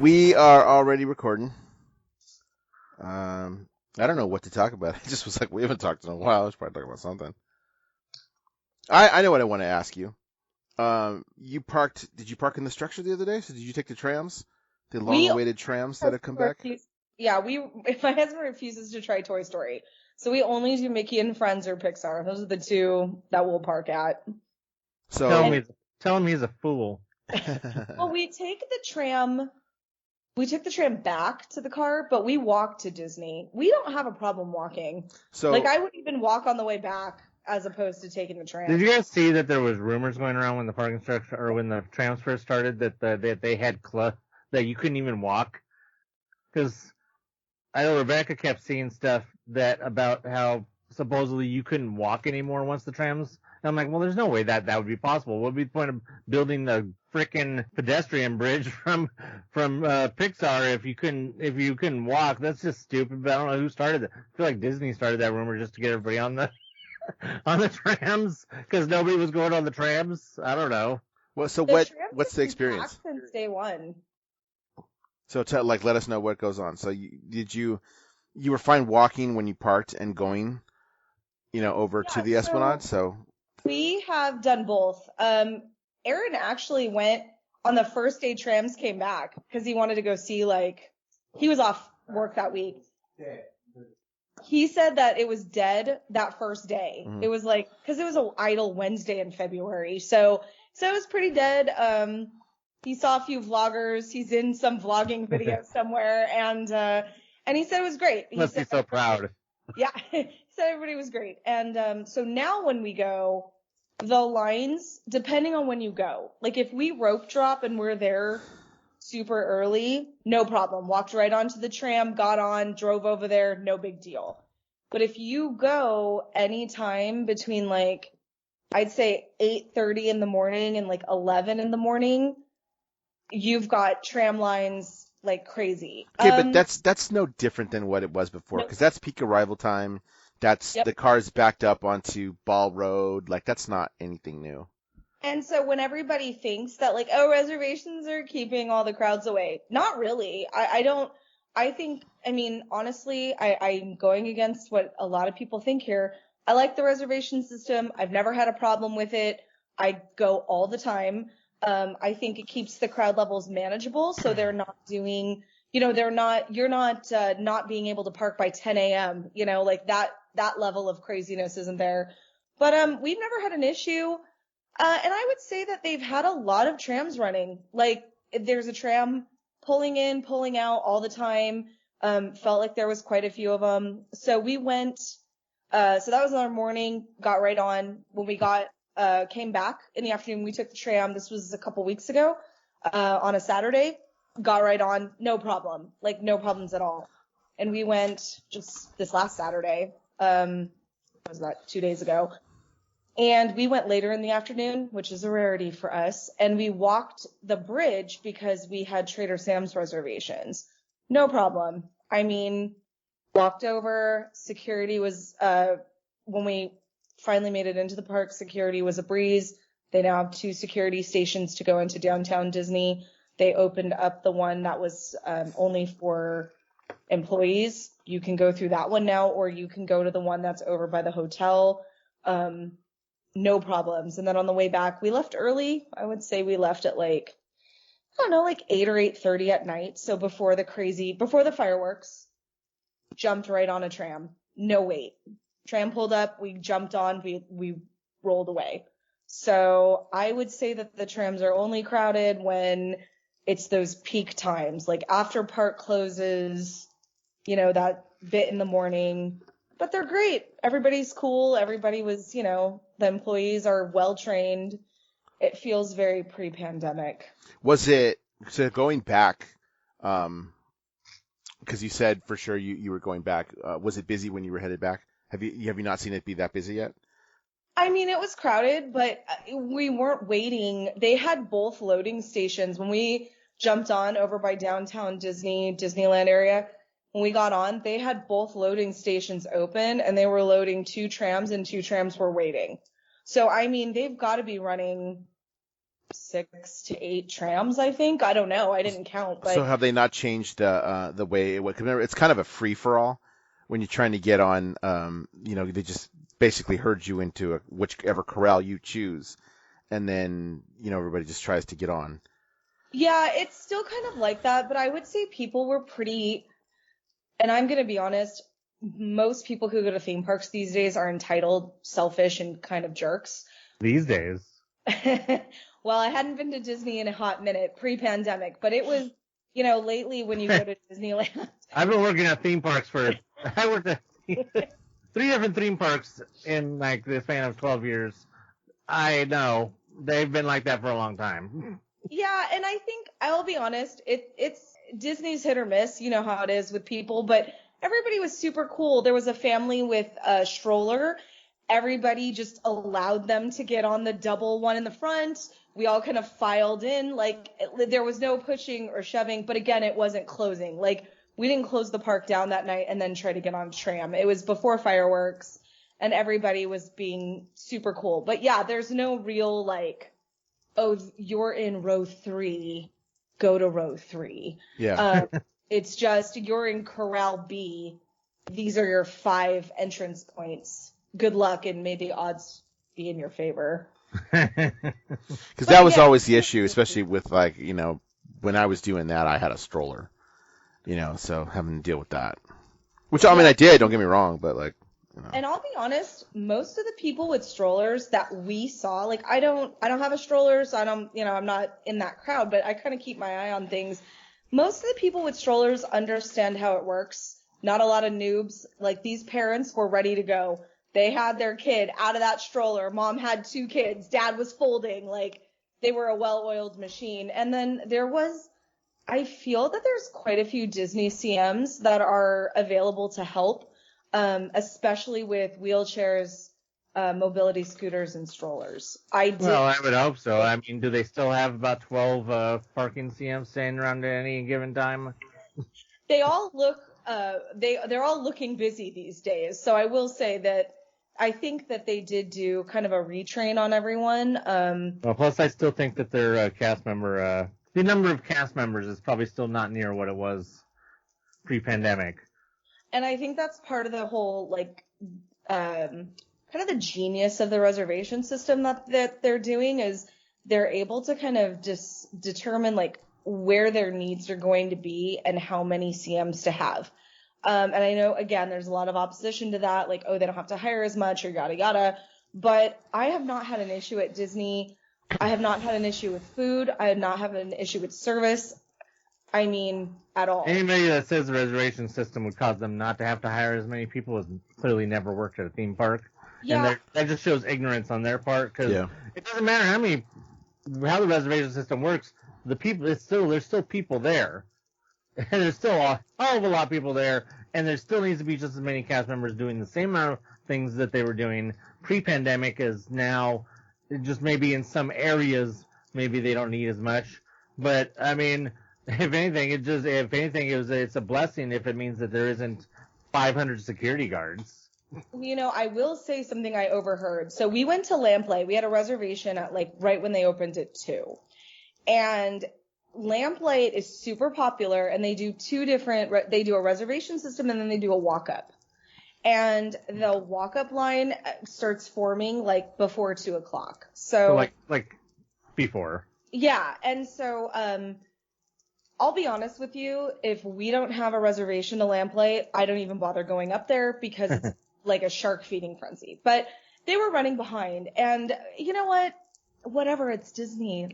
We are already recording. I don't know what to talk about. It just was like, we haven't talked in a while. Let's probably talk about something. I know what I want to ask you. Did you park in the structure the other day? So did you take the trams? The long-awaited trams that have come back? Yeah, my husband refuses to try Toy Story. So we only do Mickey and Friends or Pixar. Those are the two that we'll park at. So tell him he's a fool. Well, we took the tram back to the car, but we walked to Disney. We don't have a problem walking. So I would even walk on the way back as opposed to taking the tram. Did you guys see that there was rumors going around when the parking structure or when the trams first started that they had that you couldn't even walk? Because I know Rebecca kept seeing stuff about how supposedly you couldn't walk anymore once the trams. And I'm like, well, there's no way that would be possible. What would be the point of building the frickin' pedestrian bridge from Pixar if you couldn't walk? That's just stupid. But I don't know who started it. I feel like Disney started that rumor just to get everybody on the trams because nobody was going on the trams. I don't know. Well, so what's the experience? Since day one. So let us know what goes on. So you were fine walking when you parked and going, over to the Esplanade. So we have done both. Aaron actually went on the first day trams came back because he wanted to go see, he was off work that week. He said that it was dead that first day. Mm-hmm. It was because it was an idle Wednesday in February. So it was pretty dead. He saw a few vloggers. He's in some vlogging video somewhere. And he said it was great. He must be so proud. Yeah. He said everybody was great. And so now when we go, the lines, depending on when you go, if we rope drop and we're there super early, no problem. Walked right onto the tram, got on, drove over there, no big deal. But if you go anytime between I'd say 8:30 in the morning and 11 in the morning, you've got tram lines like crazy. Okay, but that's no different than what it was before, because that's peak arrival time. That's The car's backed up onto Ball Road. That's not anything new. And so when everybody thinks that reservations are keeping all the crowds away, not really. Honestly, I'm going against what a lot of people think here. I like the reservation system. I've never had a problem with it. I go all the time. I think it keeps the crowd levels manageable. So they're not doing, you're not being able to park by 10 a.m., that level of craziness isn't there. But, we've never had an issue. And I would say that they've had a lot of trams running. There's a tram pulling in, pulling out all the time. Felt like there was quite a few of them. So we went, so that was our morning, got right on. When we came back in the afternoon, we took the tram. This was a couple weeks ago, on a Saturday, got right on, no problem, no problems at all. And we went just this last Saturday, was that 2 days ago? And we went later in the afternoon, which is a rarity for us. And we walked the bridge because we had Trader Sam's reservations. No problem. Walked over. Security was, when we finally made it into the park, security was a breeze. They now have 2 security stations to go into downtown Disney. They opened up the one that was only for employees. You can go through that one now, or you can go to the one that's over by the hotel. No problems. And then on the way back, we left early. I would say we left at 8 or 8:30 at night. So before the fireworks, jumped right on a tram. No wait. Tram pulled up. We jumped on. We rolled away. So I would say that the trams are only crowded when it's those peak times, after park closes, that bit in the morning. But they're great. Everybody's cool. Everybody was, the employees are well trained. It feels very pre-pandemic. Was it, so going back, because you said for sure you were going back, was it busy when you were headed back? Have you not seen it be that busy yet? It was crowded, but we weren't waiting. They had both loading stations. When we jumped on over by downtown Disneyland area, when we got on, they had both loading stations open, and they were loading 2 trams, and 2 trams were waiting. So, they've got to be running 6 to 8 trams, I think. I don't know. I didn't count. But So have they not changed the way it would? 'Cause remember, it's kind of a free for all when you're trying to get on. They just basically herd you into whichever corral you choose, and then everybody just tries to get on. yeah, it's still kind of like that. But I would say people were pretty, and I'm going to be honest, most people who go to theme parks these days are entitled, selfish, and kind of jerks. These days. Well, I hadn't been to Disney in a hot minute pre-pandemic, but it was, lately when you go to Disneyland. I've been working at theme parks I worked at 3 different theme parks in like the span of 12 years. I know they've been like that for a long time. Yeah, and I think I'll be honest, it's Disney's hit or miss, you know how it is with people, but everybody was super cool. There was a family with a stroller. Everybody just allowed them to get on the double one in the front. We all kind of filed in, like there was no pushing or shoving, but again, it wasn't closing. Like we didn't close the park down that night and then try to get on tram. It was before fireworks and everybody was being super cool. But yeah, there's no real like, oh, you're in row 3, go to row 3. Yeah. It's just you're in corral B. These are your 5 entrance points. Good luck and may the odds be in your favor. Because that was always the issue, especially with like, when I was doing that, I had a stroller, so having to deal with that. Which, I mean, I did, don't get me wrong, but like, And I'll be honest, most of the people with strollers that we saw, like I don't have a stroller, so I don't, I'm not in that crowd, but I kind of keep my eye on things. Most of the people with strollers understand how it works. Not a lot of noobs. Like these parents were ready to go. They had their kid out of that stroller. Mom had 2 kids. Dad was folding. Like they were a well-oiled machine. And then I feel that there's quite a few Disney CMs that are available to help, especially with wheelchairs, mobility scooters, and strollers. Well, I would hope so. I mean, do they still have about 12 parking CMs standing around at any given time? They all look, they're all looking busy these days. So I will say that I think that they did do kind of a retrain on everyone. Well, plus I still think that their the number of cast members is probably still not near what it was pre-pandemic. And I think that's part of the whole, like, kind of the genius of the reservation system that they're doing is they're able to kind of just determine, like, where their needs are going to be and how many CMs to have. And I know, again, there's a lot of opposition to that, like, oh, they don't have to hire as much or yada yada. But I have not had an issue at Disney. I have not had an issue with food. I have not had an issue with service. I mean, at all. Anybody that says the reservation system would cause them not to have to hire as many people has clearly never worked at a theme park. Yeah. And that just shows ignorance on their part because it doesn't matter how the reservation system works. The people, there's still people there. And there's still a hell of a lot of people there, and there still needs to be just as many cast members doing the same amount of things that they were doing pre-pandemic as now. Just maybe in some areas, maybe they don't need as much. But I mean, if anything, it's a blessing if it means that there isn't 500 security guards. I will say something I overheard. So we went to Lamplay. We had a reservation at right when they opened at 2, and Lamplight is super popular, and they do they do a reservation system and then they do a walk-up. And the walk-up line starts forming before 2:00. So like before. Yeah, and so I'll be honest with you, if we don't have a reservation to Lamplight, I don't even bother going up there because it's like a shark feeding frenzy. But they were running behind, and you know what? Whatever, it's Disney.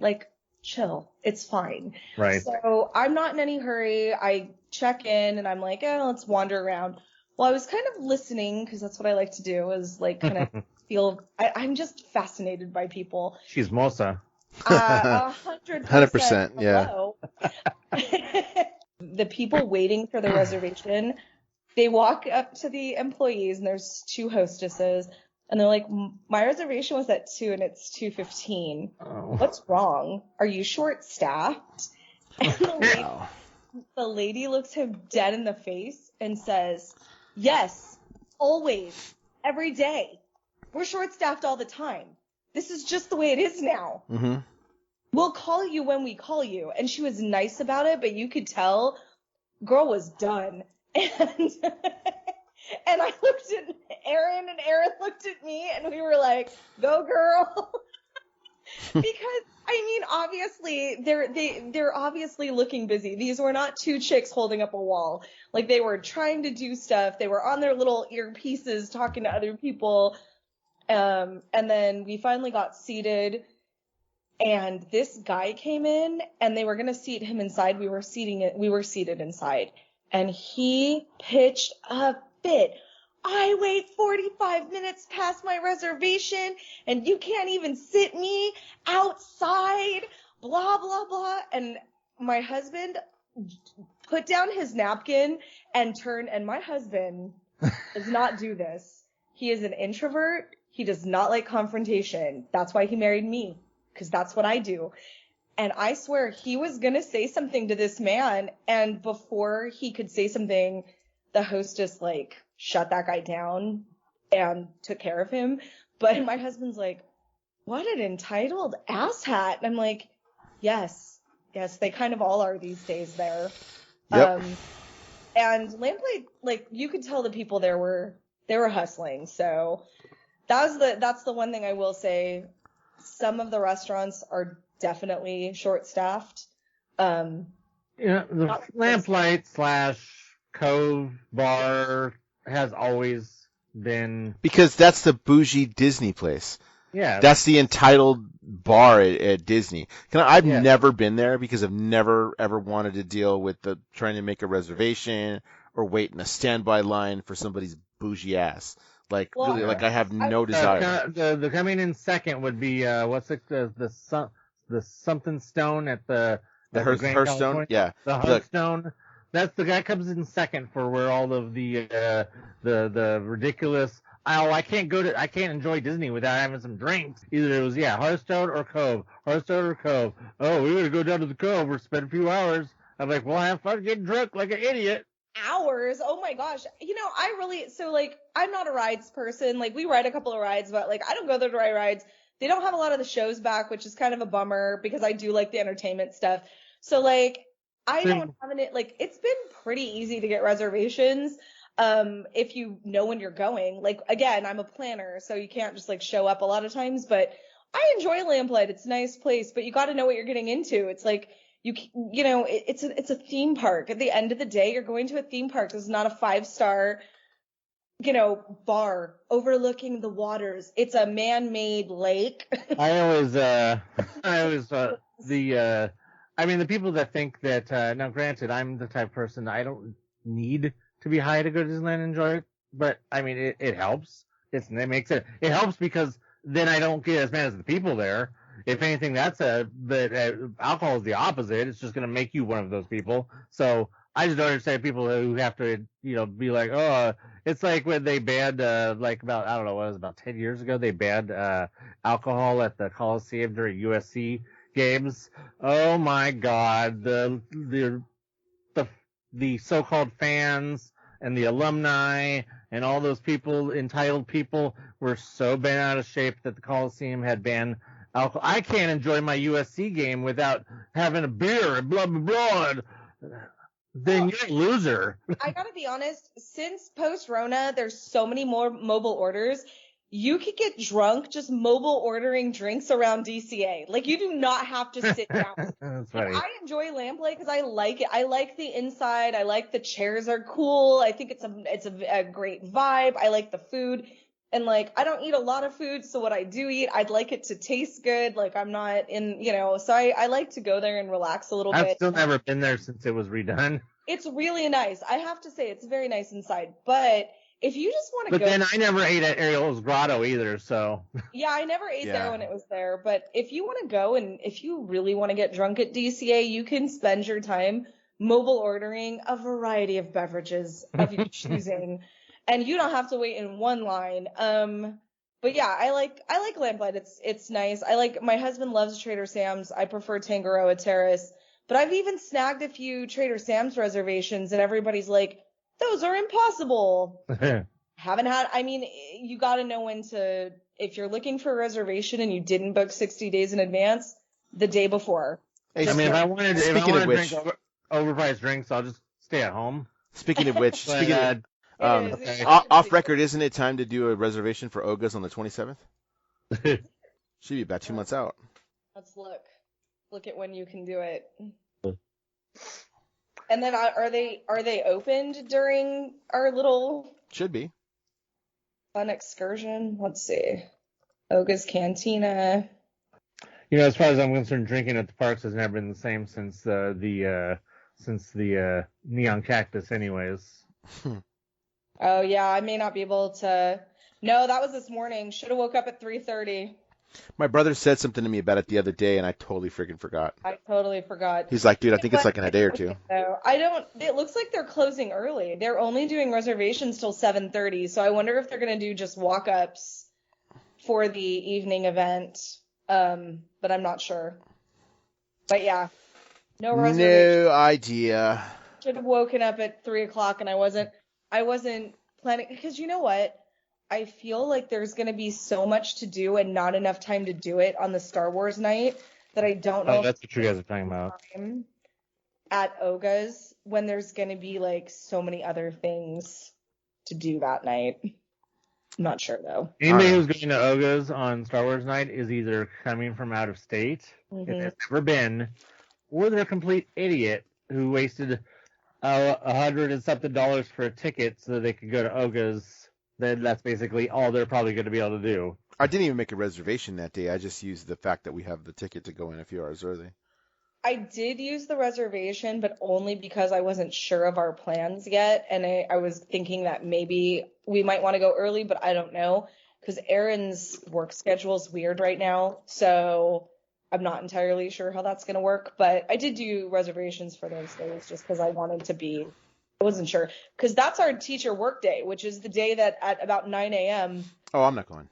Chill. It's fine. Right. So I'm not in any hurry. I check in and I'm like, let's wander around. Well, I was kind of listening because that's what I like to do is kind of feel, I'm just fascinated by people. She's Mosa. 100%. Yeah. The people waiting for the reservation, they walk up to the employees and there's 2 hostesses. And they're like, my reservation was at 2 and it's 2:15. Oh. What's wrong? Are you short-staffed? And the lady looks him dead in the face and says, yes, always, every day. We're short-staffed all the time. This is just the way it is now. Mm-hmm. we'll call you when we call you. And she was nice about it, but you could tell girl was done. And and I looked at Aaron and Aaron looked at me and we were like, go girl. Because I mean, obviously they're obviously looking busy. These were not two chicks holding up a wall. Like they were trying to do stuff. They were on their little earpieces talking to other people. And then we finally got seated. And this guy came in and they were going to seat him inside. We were seated inside and he pitched a fit. I wait 45 minutes past my reservation and you can't even sit me outside, blah, blah, blah. And my husband put down his napkin and turned, and my husband does not do this. He is an introvert. He does not like confrontation. That's why he married me. Because that's what I do. And I swear he was going to say something to this man. And before he could say something, the hostess like shut that guy down and took care of him. But my husband's like, what an entitled asshat. And I'm like, yes, they kind of all are these days there. Yep. And Lamplight, like you could tell the people there were hustling. So that's the one thing I will say. Some of the restaurants are definitely short-staffed. The Lamplight / Cove Bar has always been... Because that's the bougie Disney place. Yeah. That's the entitled bar at Disney. I've never been there because I've never, ever wanted to deal with trying to make a reservation or wait in a standby line for somebody's bougie ass. Like, well, really, like I have no desire. The coming in second would be what's it? The something stone at the Hearthstone. Yeah, the Hearthstone. That's the guy comes in second for where all of the ridiculous. Oh, I can't enjoy Disney without having some drinks. Either it was Hearthstone or Cove. Oh, we're gonna go down to the Cove. We're spend a few hours. I'm like, well, have fun getting drunk like an idiot. Hours. Oh my gosh. I'm not a rides person. Like we ride a couple of rides, but like I don't go there to ride rides. They don't have a lot of the shows back, which is kind of a bummer because I do like the entertainment stuff. So like I don't have it. Like it's been pretty easy to get reservations. If you know when you're going. Like again, I'm a planner, so you can't just like show up a lot of times, but I enjoy Lamplight. It's a nice place, but you got to know what you're getting into. It's like it's a theme park. At the end of the day, you're going to a theme park. This is not a 5-star, bar overlooking the waters. It's a man-made lake. the people that think that, now granted, I'm the type of person, I don't need to be high to go to Disneyland and enjoy it, but I mean, it helps. It helps because then I don't get as mad as the people there. If anything, alcohol is the opposite. It's just going to make you one of those people. So I just don't understand people who have to, be like, oh, it's like when they banned, about 10 years ago, they banned alcohol at the Coliseum during USC games. Oh my God, the so-called fans and the alumni and all those people, entitled people, were so bent out of shape that the Coliseum had banned alcohol. I can't enjoy my USC game without having a beer and blah, blah, blah. Then you're a loser. I gotta be honest, since post-Rona, there's so many more mobile orders. You could get drunk just mobile ordering drinks around DCA. Like, you do not have to sit down. That's funny. I enjoy Lamplight because I like it. I like the inside. I like the chairs are cool. I think it's a great vibe. I like the food. And, like, I don't eat a lot of food, so what I do eat, I'd like it to taste good. Like, I'm not in, so I like to go there and relax a little bit. I've still never been there since it was redone. It's really nice. I have to say, it's very nice inside. But if you just want to go... But then I never ate at Ariel's Grotto either, so... Yeah, I never ate there when it was there. But if you want to go and if you really want to get drunk at DCA, you can spend your time mobile ordering a variety of beverages of your choosing. And you don't have to wait in one line. But yeah, I like Lamplight. It's nice. My husband loves Trader Sam's. I prefer Tangaroa Terrace. But I've even snagged a few Trader Sam's reservations and everybody's like, those are impossible. You got to know if you're looking for a reservation and you didn't book 60 days in advance, the day before. Hey, I mean, if I wanted speaking to of which, drink overpriced drinks, I'll just stay at home. speaking of which, But, speaking of, okay. off record, isn't it time to do a reservation for Oga's on the 27th? Should be about 2 months out. Let's look. Look at when you can do it. And then are they opened during our little Should be. fun excursion? Let's see. Oga's Cantina. As far as I'm concerned, drinking at the parks has never been the same since the neon cactus, anyways. Oh yeah, I may not be able to. No, that was this morning. Should have woke up at 3:30. My brother said something to me about it the other day, and I totally freaking forgot. I totally forgot. He's like, dude, I think it's like in a day or two. It looks like they're closing early. They're only doing reservations till 7:30, so I wonder if they're going to do just walk-ups for the evening event. But I'm not sure. But yeah, no reservations. No idea. Should have woken up at 3:00, and I wasn't planning, because you know what? I feel like there's going to be so much to do and not enough time to do it on the Star Wars night that I don't know. Oh, that's what you guys are talking about. At Oga's, when there's going to be like so many other things to do that night. I'm not sure though. Anybody who's going to Oga's on Star Wars night is either coming from out of state, if they've never been, or they're a complete idiot who wasted $100 and something for a ticket so that they could go to Oga's. Then that's basically all they're probably going to be able to do. I didn't even make a reservation that day. I just used the fact that we have the ticket to go in a few hours early. I did use the reservation, but only because I wasn't sure of our plans yet. And I was thinking that maybe we might want to go early, but I don't know. Because Aaron's work schedule is weird right now. So I'm not entirely sure how that's going to work. But I did do reservations for those days just because I wanted to be. I wasn't sure, because that's our teacher work day, which is the day that at about 9 a.m. Oh, I'm not going.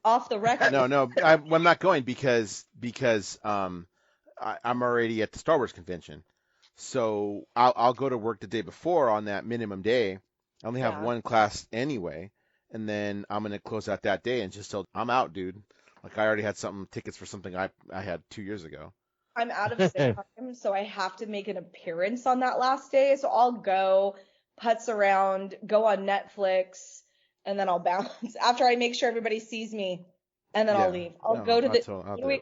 Off the record. No, I'm not going because I'm already at the Star Wars convention. So I'll go to work the day before on that minimum day. I only have one class anyway, and then I'm gonna close out that day and just tell I'm out, dude. Like I already had tickets for something I had 2 years ago. I'm out of sick time, so I have to make an appearance on that last day. So I'll go, putz around, go on Netflix, and then I'll bounce after I make sure everybody sees me, and then I'll leave. I'll go to the.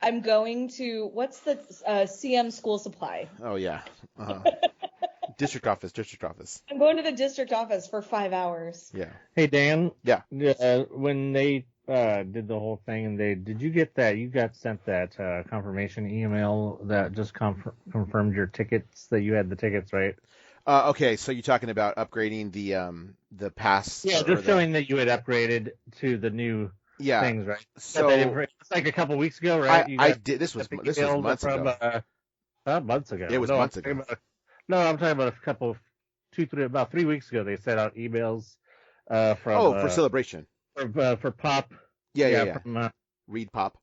I'm going to what's the CM School Supply? Oh yeah, district office. I'm going to the district office for 5 hours. Yeah. Hey Dan. Yeah. When they did the whole thing, and did you get that? You got sent that confirmation email that just confirmed your tickets, that you had the tickets, right? Okay, so you're talking about upgrading the pass. Yeah, just showing that you had upgraded to the new things, right? So it's like a couple weeks ago, right? I did. This was months ago. Months ago. It was months ago. I'm talking about about 3 weeks ago. They sent out emails from. For Celebration. For Pop. Yeah. From, Read Pop.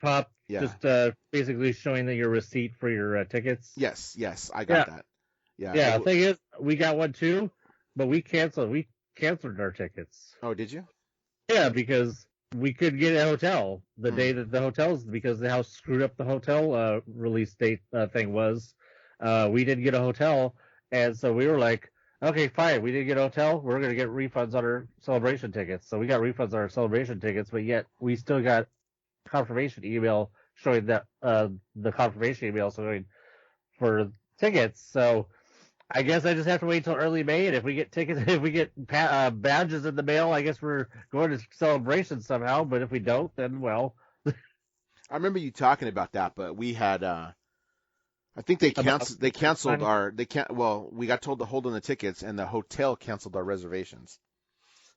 Pop. Yeah. Just basically showing that your receipt for your tickets. Yes, I got that. Yeah. Yeah. The thing is, we got one too, but we canceled our tickets. Oh, did you? Yeah, because we could get a hotel the day that the hotels, because of how screwed up the hotel release date thing was. We didn't get a hotel, and so we were like, okay, fine. We didn't get a hotel. We're going to get refunds on our Celebration tickets. So we got refunds on our Celebration tickets, but yet we still got confirmation email showing that the confirmation email showing for tickets. So I guess I just have to wait till early May, and if we get tickets, if we get badges in the mail, I guess we're going to Celebration somehow. But if we don't, then well. I remember you talking about that, but we had. I think we got told to hold on the tickets, and the hotel canceled our reservations.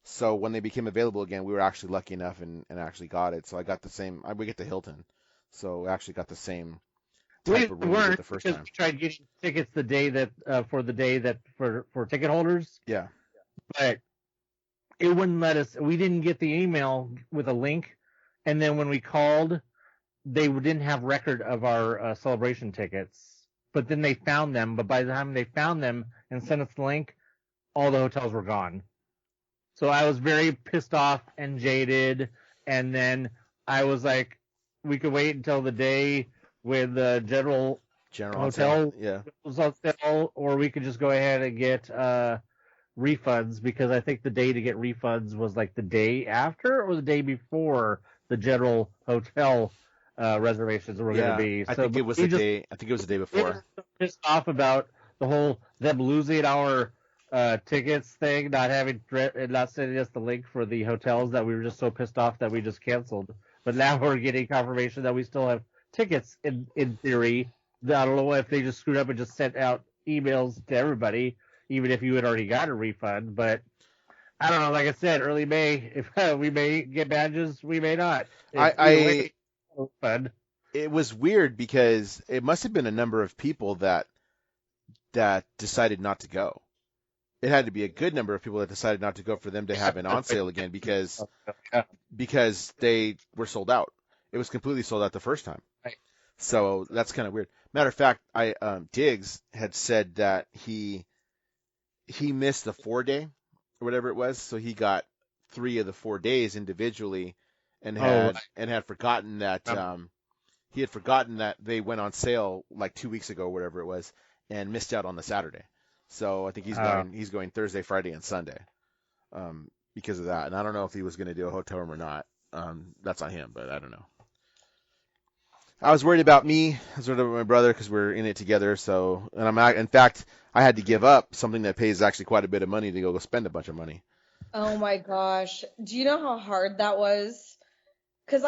So when they became available again, we were actually lucky enough and actually got it. So I got the same. We get the Hilton, so I actually got the same type of room we did the first time. We tried getting tickets the day that for ticket holders. Yeah, but it wouldn't let us. We didn't get the email with a link, and then when we called, they didn't have record of our Celebration tickets. But then they found them. But by the time they found them and sent us the link, all the hotels were gone. So I was very pissed off and jaded. And then I was like, we could wait until the day when the general General on sale. hotel Yeah. was on sale, or we could just go ahead and get refunds, because I think the day to get refunds was like the day after or the day before the general hotel reservations were going to be. I think it was the day. I think it was the day before. We were so pissed off about the whole them losing our tickets thing, not sending us the link for the hotels, that we were just so pissed off that we just canceled. But now we're getting confirmation that we still have tickets in theory. I don't know if they just screwed up and just sent out emails to everybody, even if you had already got a refund. But I don't know. Like I said, early May, if we may get badges, we may not. It was weird because it must have been a number of people that decided not to go. It had to be a good number of people that decided not to go for them to have it on sale again, because they were sold out. It was completely sold out the first time. Right. So that's kind of weird. Matter of fact, Diggs had said that he missed the 4-day or whatever it was, so he got 3 of the 4 days individually, and had forgotten that they went on sale like 2 weeks ago, or whatever it was, and missed out on the Saturday. So I think he's going Thursday, Friday, and Sunday because of that. And I don't know if he was going to do a hotel room or not. That's on him, but I don't know. I was worried about me. I was worried about my brother because we're in it together. So, and in fact, I had to give up something that pays actually quite a bit of money to go spend a bunch of money. Oh my gosh. Do you know how hard that was? Because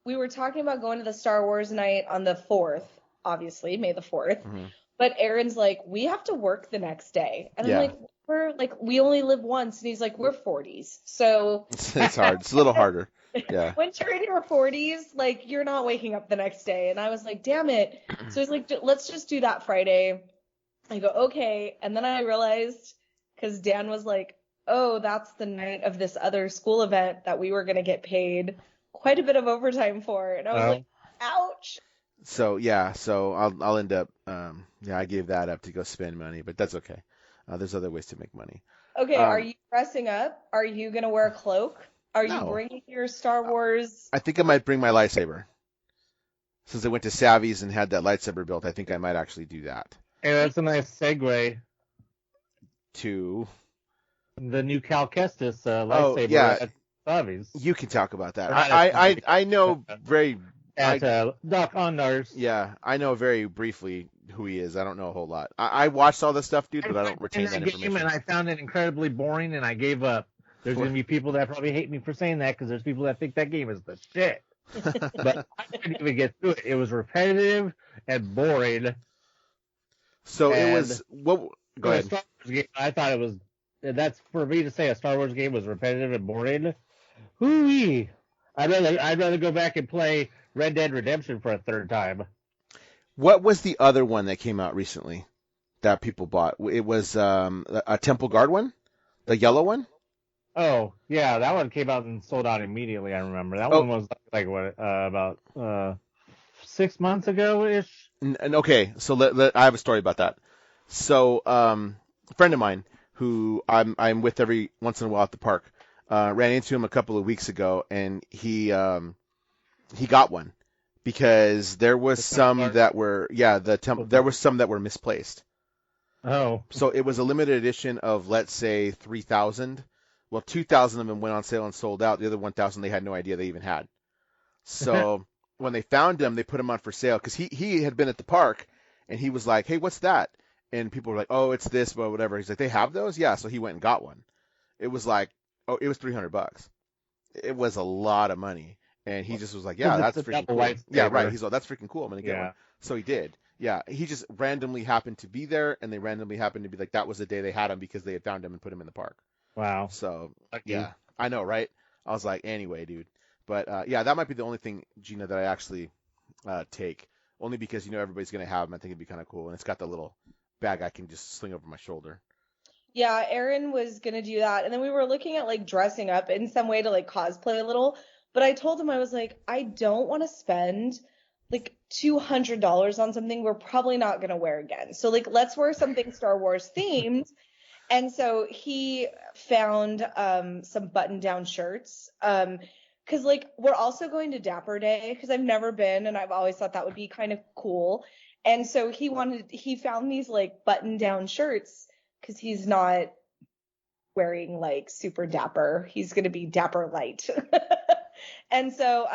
we were talking about going to the Star Wars night on the 4th, obviously, May the 4th. Mm-hmm. But Aaron's like, we have to work the next day. And Yeah. I'm like, we only live once. And he's like, we're 40s. So It's hard. It's a little harder. Yeah. when you're in your 40s, like, you're not waking up the next day. And I was like, damn it. So he's like, let's just do that Friday. I go, okay. And then I realized, because Dan was like, oh, that's the night of this other school event that we were going to get paid quite a bit of overtime for. And I was like, ouch. So I'll end up I gave that up to go spend money, but that's okay. There's other ways to make money. Okay, are you dressing up? Are you gonna wear a cloak? Are you bringing your Star Wars? I think I might bring my lightsaber. Since I went to Savvy's and had that lightsaber built, I think I might actually do that. Hey, that's a nice segue To the new Cal Kestis lightsaber at Savvy's. You can talk about that. I know very. At Doc Ondars. Yeah, I know very briefly who he is. I don't know a whole lot. I watched all this stuff, dude, but I don't retain that information. And I found it incredibly boring, and I gave up. There's going to be people that probably hate me for saying that, because there's people that think that game is the shit. But I couldn't even get through it. It was repetitive and boring. So it was. Go ahead. Star Wars game, I thought it was. That's for me to say a Star Wars game was repetitive and boring. Hoo-wee. I'd rather go back and play Red Dead Redemption for a third time. What was the other one that came out recently that people bought? It was a Temple Guard one, the yellow one. Oh yeah, that one came out and sold out immediately. I remember that one was like what about 6 months ago ish. And okay, so I have a story about that. So a friend of mine who I'm with every once in a while at the park ran into him a couple of weeks ago, and he got one because there was some that were there was some that were misplaced. Oh. So it was a limited edition of, let's say, 3,000. Well, 2,000 of them went on sale and sold out. The other 1,000 they had no idea they even had. So when they found him, they put him on for sale because he had been at the park, and he was like, hey, what's that? And people were like, oh, it's this, but whatever. He's like, they have those? Yeah. So he went and got one. It was like, it was $300. It was a lot of money. And he just was like, yeah, that's freaking cool. Yeah, right. He's like, that's freaking cool. I'm going to get one. So he did. Yeah. He just randomly happened to be there, and they randomly happened to be like, that was the day they had him because they had found him and put him in the park. Wow. So, yeah, I know, right? I was like, anyway, dude. But, that might be the only thing, Gina, that I actually take. Only because, everybody's going to have them. I think it'd be kind of cool. And it's got the little bag I can just sling over my shoulder. Yeah, Aaron was going to do that. And then we were looking at, like, dressing up in some way to, like, cosplay a little. But I told him, I was like, I don't want to spend, like, $200 on something we're probably not going to wear again. So, like, let's wear something Star Wars themed. And so he found some button-down shirts. because like we're also going to Dapper Day because I've never been and I've always thought that would be kind of cool. And so he found these like button down shirts because he's not wearing like super dapper. He's going to be dapper light. And so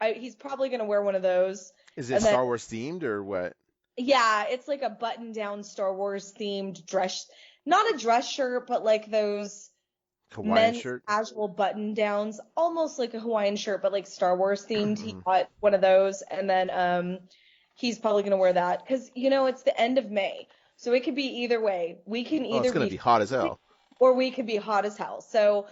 he's probably going to wear one of those. Is it Star Wars themed or what? Yeah, it's like a button down Star Wars themed dress, not a dress shirt, but like those Hawaiian men's shirt? casual button downs, almost like a Hawaiian shirt, but like Star Wars themed. He bought one of those, and then he's probably gonna wear that because it's the end of May, so it could be either way. We can either it's gonna be hot as hell, or we could be hot as hell. So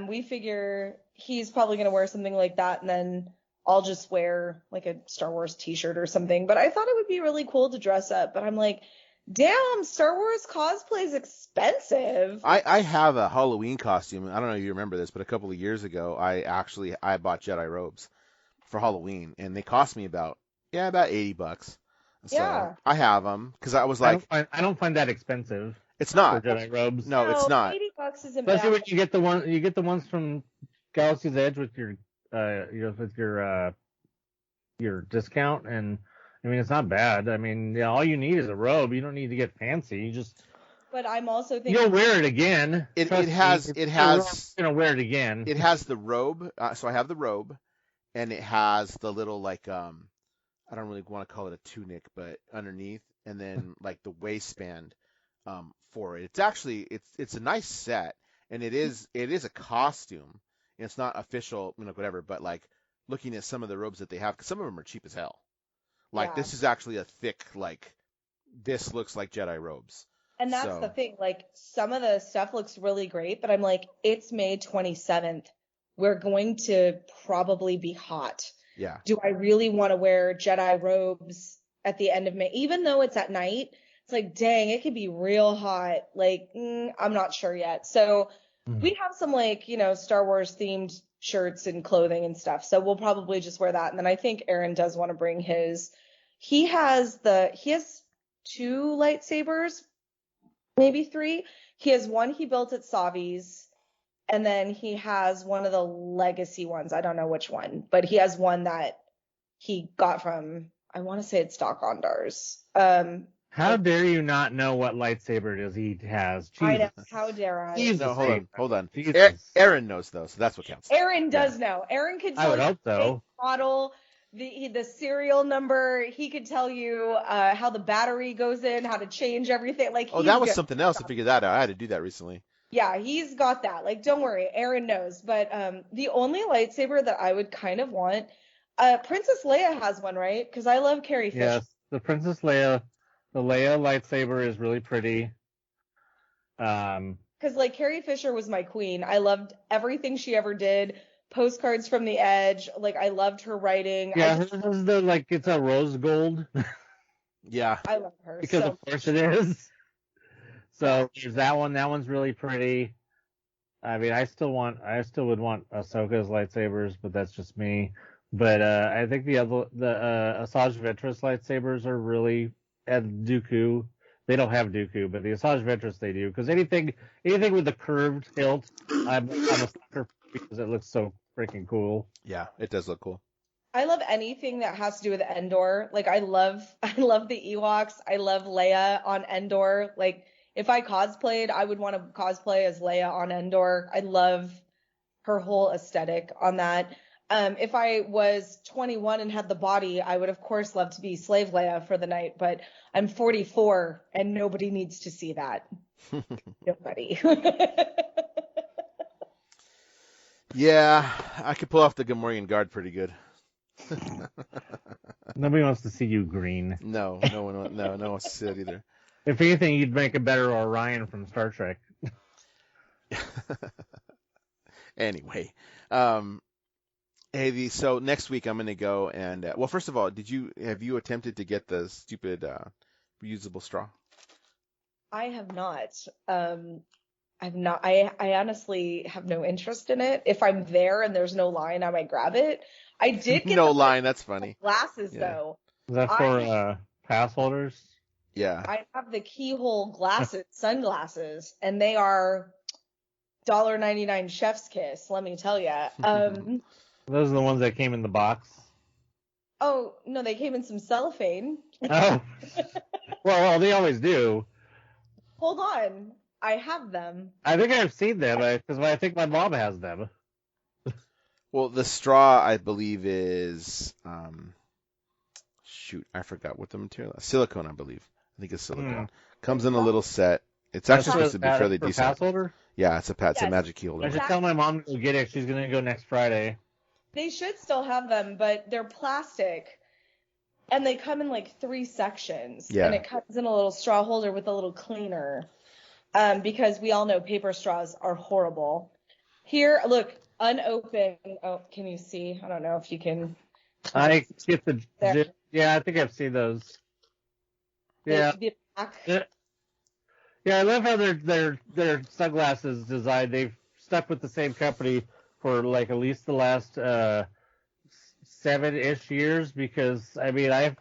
we figure he's probably gonna wear something like that, and then I'll just wear like a Star Wars t-shirt or something. But I thought it would be really cool to dress up. But I'm like, damn, Star Wars cosplay is expensive. I have a Halloween costume. I don't know if you remember this, but a couple of years ago, I bought Jedi robes for Halloween, and they cost me about $80. So Yeah. I have them because I was like, I don't find that expensive. It's not. For Jedi robes. No, it's not. $80 isn't Especially bad. when you get the ones from Galaxy's Edge with your discount, and I mean it's not bad. I mean, yeah, all you need is a robe. You don't need to get fancy. You just But I'm also thinking you'll wear it again. It Trust has me, you're gonna wear it again. It has the robe. So I have the robe, and it has the little like I don't really want to call it a tunic, but underneath, and then like the waistband for it. It's actually it's a nice set, and it is a costume. It's not official, whatever, but like looking at some of the robes that they have, because some of them are cheap as hell. Like this is actually a thick, like this looks like Jedi robes. And that's the thing, like some of the stuff looks really great, but I'm like, it's May 27th. We're going to probably be hot. Yeah. Do I really want to wear Jedi robes at the end of May? Even though it's at night, it's like, dang, it could be real hot. Like, I'm not sure yet. So we have some like, Star Wars themed shirts and clothing and stuff. So we'll probably just wear that. And then I think Aaron does want to bring his, he has 2 lightsabers, maybe 3. He has one he built at Savi's, and then he has one of the legacy ones. I don't know which one, but he has one that he got from, I want to say it's Doc Ondar's. How dare you not know what lightsaber it is he has? Jesus. I know. How dare I? Jesus. No, hold on. Jesus. Aaron knows though, so that's what counts. Aaron does know. Aaron could I tell would you hope so. the model, the serial number. He could tell you how the battery goes in, how to change everything. Like, that was something else. I figured that out. I had to do that recently. Yeah, he's got that. Like, don't worry, Aaron knows. But the only lightsaber that I would kind of want, Princess Leia has one, right? Because I love Carrie Fisher. Yes, the Princess Leia, the Leia lightsaber is really pretty. Because like Carrie Fisher was my queen. I loved everything she ever did. Postcards from the Edge. Like, I loved her writing. Yeah, it's a rose gold. Yeah. I love her. Because of course it is. So there's that one. That one's really pretty. I mean, I still would want Ahsoka's lightsabers, but that's just me. But I think the Asajj Ventress lightsabers are really at Dooku. They don't have Dooku, but the Asajj Ventress they do. Because anything with the curved hilt, I'm a sucker because it looks so freaking cool. Yeah, it does look cool. I love anything that has to do with Endor. Like, I love the Ewoks. I love Leia on Endor. Like, if I cosplayed, I would want to cosplay as Leia on Endor. I love her whole aesthetic on that. If I was 21 and had the body, I would of course love to be Slave Leia for the night, but I'm 44 and nobody needs to see that. Nobody. Yeah, I could pull off the Gamorrean guard pretty good. Nobody wants to see you green. No one wants to see that either. If anything, you'd make a better Orion from Star Trek. Anyway, hey, so next week I'm gonna go and well, first of all, have you attempted to get the stupid reusable straw? I have not. I've not. I honestly have no interest in it. If I'm there and there's no line, I might grab it. I did get no line. That's funny. Glasses though. Is that for pass holders? Yeah. I have the Keyhole glasses, sunglasses, and they are $1.99 chef's kiss, let me tell you. Those are the ones that came in the box. Oh, no, they came in some cellophane. Oh. Well, they always do. Hold on. I have them. I think I've seen them because I think my mom has them. Well, the straw, I believe, is shoot, I forgot what the material is. Silicone, I believe. I think it's silicone. Comes in a little set. It's actually supposed to be fairly decent. Pass holder? Yeah, it's a magic key holder. I should tell my mom to get it. She's going to go next Friday. They should still have them, but they're plastic. And they come in like 3 sections. Yeah. And it comes in a little straw holder with a little cleaner. Because we all know paper straws are horrible. Here, look, unopened. Oh, can you see? I don't know if you can. I get the. Yeah, I think I've seen those. Yeah. Yeah, I love how their sunglasses design. They've stuck with the same company for like at least the last 7-ish years, because I mean I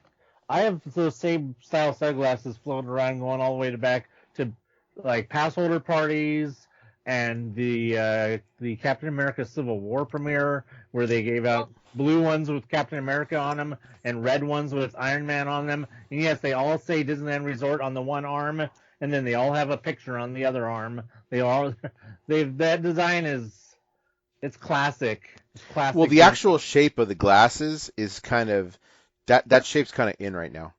have those same style sunglasses floating around, going all the way back to like pass holder parties and the Captain America Civil War premiere, where they gave out blue ones with Captain America on them and red ones with Iron Man on them. And yes, they all say Disneyland Resort on the one arm, and then they all have a picture on the other arm. That design it's classic. It's classic. Well, the actual shape of the glasses is kind of that shape's kind of in right now.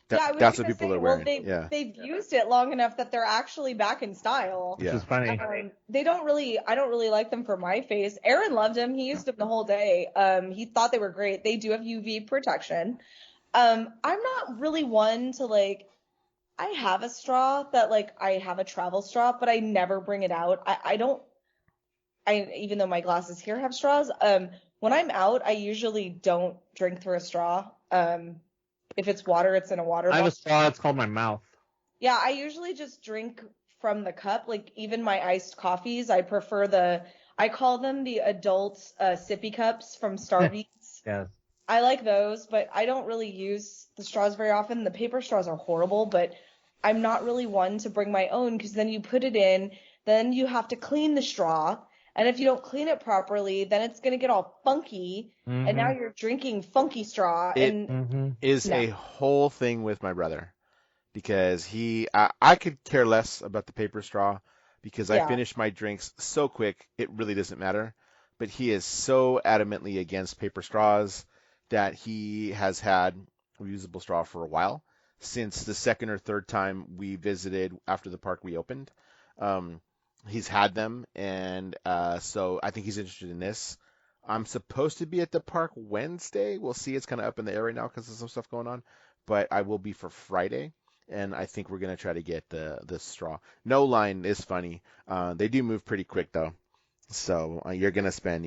That's what people are wearing. They've used it long enough that they're actually back in style. Which is funny. I don't really like them for my face. Aaron loved them. He used them the whole day. He thought they were great. They do have UV protection. I'm not really one to like. I have a straw that I have a travel straw, but I never bring it out. Even though my glasses here have straws, when I'm out, I usually don't drink through a straw. If it's water, it's in a water bottle. I have a straw. It's called my mouth. Yeah, I usually just drink from the cup. Like even my iced coffees, I prefer I call them the adult sippy cups from Starbucks. Yes. I like those, but I don't really use the straws very often. The paper straws are horrible, but I'm not really one to bring my own, because then you put it in, then you have to clean the straw. And if you don't clean it properly, then it's going to get all funky, and now you're drinking funky straw. It is a whole thing with my brother, because I could care less about the paper straw, because I finish my drinks so quick, it really doesn't matter. But he is so adamantly against paper straws that he has had a reusable straw for a while, since the second or third time we visited after the park reopened. He's had them, and so I think he's interested in this. I'm supposed to be at the park Wednesday. We'll see. It's kind of up in the air right now because there's some stuff going on. But I will be for Friday, and I think we're going to try to get the straw. No line is funny. They do move pretty quick, though. So you're going to spend,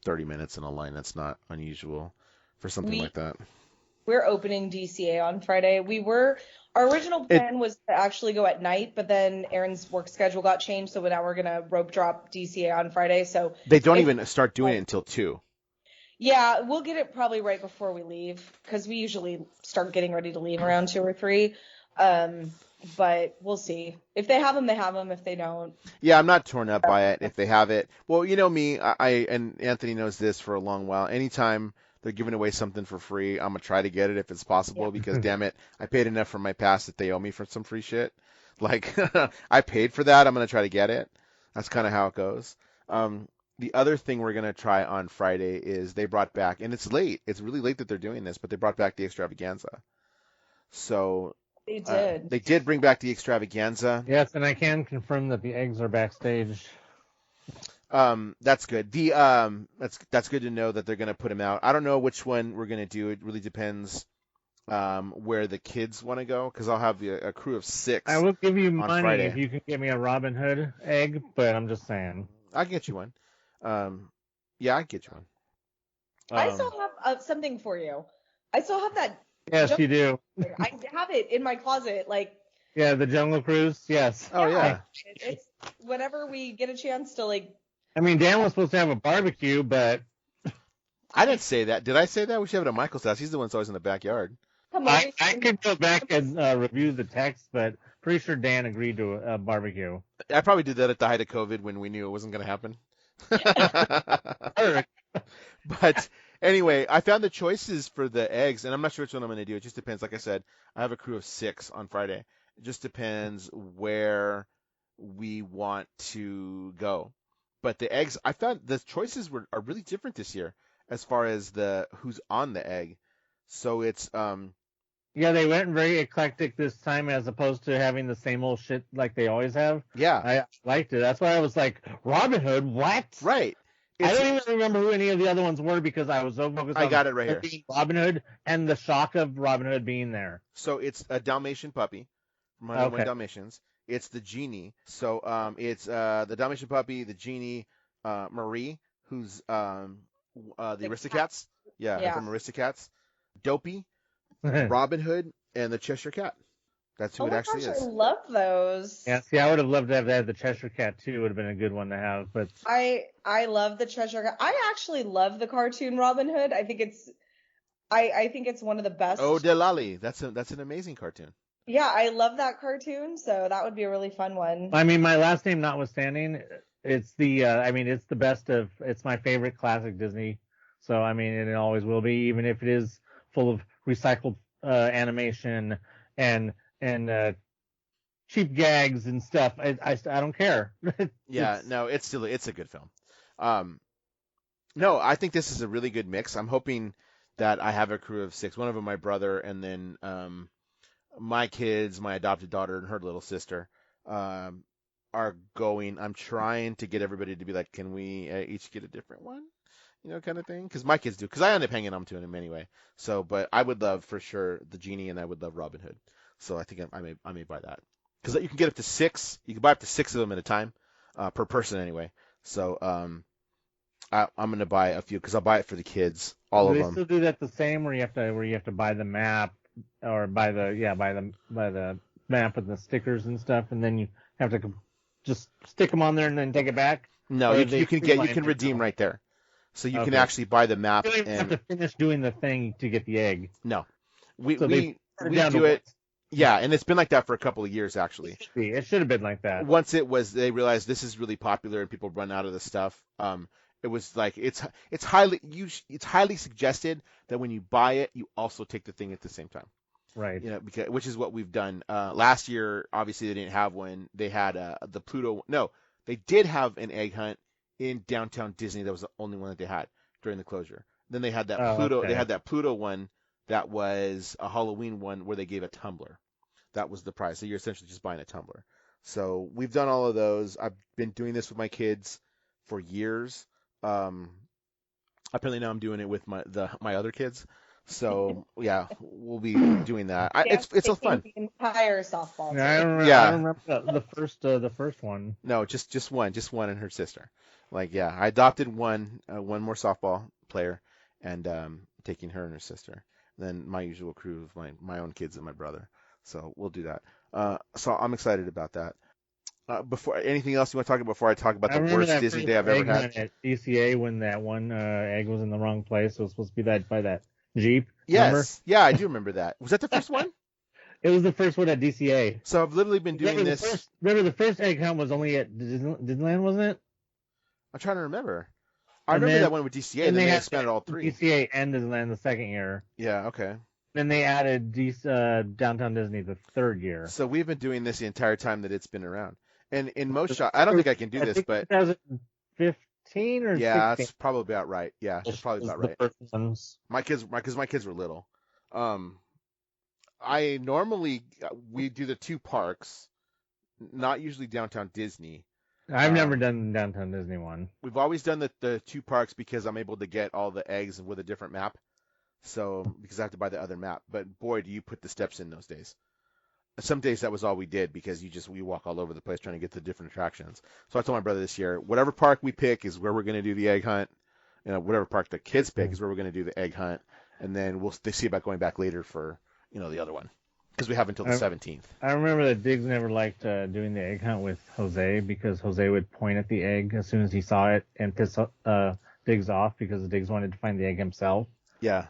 30 minutes in a line. That's not unusual for something like that. We're opening DCA on Friday. Our original plan was to actually go at night, but then Aaron's work schedule got changed, so now we're going to rope drop DCA on Friday. So they don't even start doing it until 2. Yeah, we'll get it probably right before we leave, because we usually start getting ready to leave around 2 or 3. But we'll see. If they have them, they have them. If they don't. Yeah, I'm not torn up by it if they have it. Well, you know me, and Anthony knows this for a long while. Anytime they're giving away something for free, I'm going to try to get it if it's possible, because damn it, I paid enough for my pass that they owe me for some free shit. Like, I paid for that, I'm going to try to get it. That's kind of how it goes. The other thing we're going to try on Friday is they brought back, and it's late, it's really late that they're doing this, but they brought back the extravaganza. So they did. They did bring back the extravaganza. Yes, and I can confirm that the eggs are backstage. That's good. That's good to know that they're going to put them out. I don't know which one we're going to do. It really depends where the kids want to go, because I'll have a crew of 6. I will give you money Friday. if you can get me a Robin Hood egg, but I'm just saying. I can get you one. Yeah, I can get you one. I still have something for you. I still have that. Yes, you do. I have it in my closet. Yeah, the Jungle Cruise. Yes. Oh yeah. It's whenever we get a chance to I mean, Dan was supposed to have a barbecue, but I didn't say that. Did I say that? We should have it at Michael's house. He's the one that's always in the backyard. I could go back and review the text, but pretty sure Dan agreed to a barbecue. I probably did that at the height of COVID when we knew it wasn't going to happen. But anyway, I found the choices for the eggs, and I'm not sure which one I'm going to do. It just depends. Like I said, I have a crew of 6 on Friday. It just depends where we want to go. But the eggs, I found the choices are really different this year as far as who's on the egg. So it's Yeah, they went very eclectic this time as opposed to having the same old shit like they always have. yeah, I liked it. That's why I was like, Robin Hood, what? right. I don't even remember who any of the other ones were because I was so focused on I got it right here. being Robin Hood and the shock of Robin Hood being there. So it's a Dalmatian puppy from 101 Dalmatians. It's the genie. So it's the Dalmatian puppy, the genie, Marie, who's the Aristocats. Yeah, from Aristocats. Dopey, Robin Hood, and the Cheshire Cat. That's who it actually is. I love those. Yeah, see, I would have loved to have had the Cheshire Cat too. Would have been a good one to have. But I love the Cheshire Cat. I actually love the cartoon Robin Hood. I think it's one of the best. Oh, Delali. That's an amazing cartoon. Yeah, I love that cartoon. So that would be a really fun one. I mean, my last name notwithstanding, it's it's the best of. It's my favorite classic Disney. So I mean, it always will be, even if it is full of recycled animation and cheap gags and stuff. I don't care. No, it's a good film. No, I think this is a really good mix. I'm hoping that I have a crew of 6. One of them, my brother, and then my kids, my adopted daughter, and her little sister are going. I'm trying to get everybody to be like, can we each get a different one? Kind of thing. Because my kids do. Because I end up hanging on to them anyway. So, but I would love for sure the genie, and I would love Robin Hood. So I think I may buy that. Because you can get up to 6. You can buy up to 6 of them at a time, per person anyway. So I'm gonna buy a few because I'll buy it for the kids, all of them. They still do that the same, where you have to buy the map or buy the map with the stickers and stuff, and then you have to just stick them on there and then take it back. No, you can redeem right there. So you can actually buy the map. You don't even have to finish doing the thing to get the egg. No, we do it. Yeah, and it's been like that for a couple of years actually. It should have been like that. Once they realized this is really popular and people run out of the stuff. It was like it's highly suggested that when you buy it, you also take the thing at the same time. Right. Which is what we've done. Last year, obviously they didn't have one. They had the Pluto. No, they did have an egg hunt in downtown Disney. That was the only one that they had during the closure. Then they had that Pluto. Okay. They had that Pluto one that was a Halloween one where they gave a tumbler. That was the prize. So you're essentially just buying a tumbler. So we've done all of those. I've been doing this with my kids for years. Apparently now I'm doing it with my other kids. So yeah, we'll be doing that. It's so fun. The entire softball. Yeah, I don't remember the first one. No, just one and her sister. I adopted one more softball player, and taking her and her sister. Then my usual crew of my own kids and my brother. So we'll do that. So I'm excited about that. Before anything else you want to talk about before I talk about the worst Disney day I've ever had? At DCA when that one egg was in the wrong place, it was supposed to be by that Jeep. Yes, remember? Yeah, I do remember that. Was that the first one? It was the first one at DCA. So I've literally been doing this. Remember the first egg hunt was only at Disneyland, wasn't it? I'm trying to remember. I remember that one with DCA, and then they expanded all 3. DCA and Disneyland the second year. Yeah, okay. Then they added Downtown Disney the third year. So we've been doing this the entire time that it's been around. And in most shops, I don't think I can do this, but 2015 or 16? It's probably about right. Yeah, it's probably about right. The first ones. My kids were little. I normally we do the 2 parks, not usually Downtown Disney. I've never done the Downtown Disney one. We've always done the 2 parks because I'm able to get all the eggs with a different map. So because I have to buy the other map. But boy, do you put the steps in those days. Some days that was all we did because we walk all over the place trying to get to different attractions. So I told my brother this year, whatever park we pick is where we're going to do the egg hunt. Whatever park the kids pick is where we're going to do the egg hunt. And then they see about going back later for, the other one. Because we have until the 17th. I remember that Diggs never liked doing the egg hunt with Jose because Jose would point at the egg as soon as he saw it and piss Diggs off because Diggs wanted to find the egg himself. Yeah.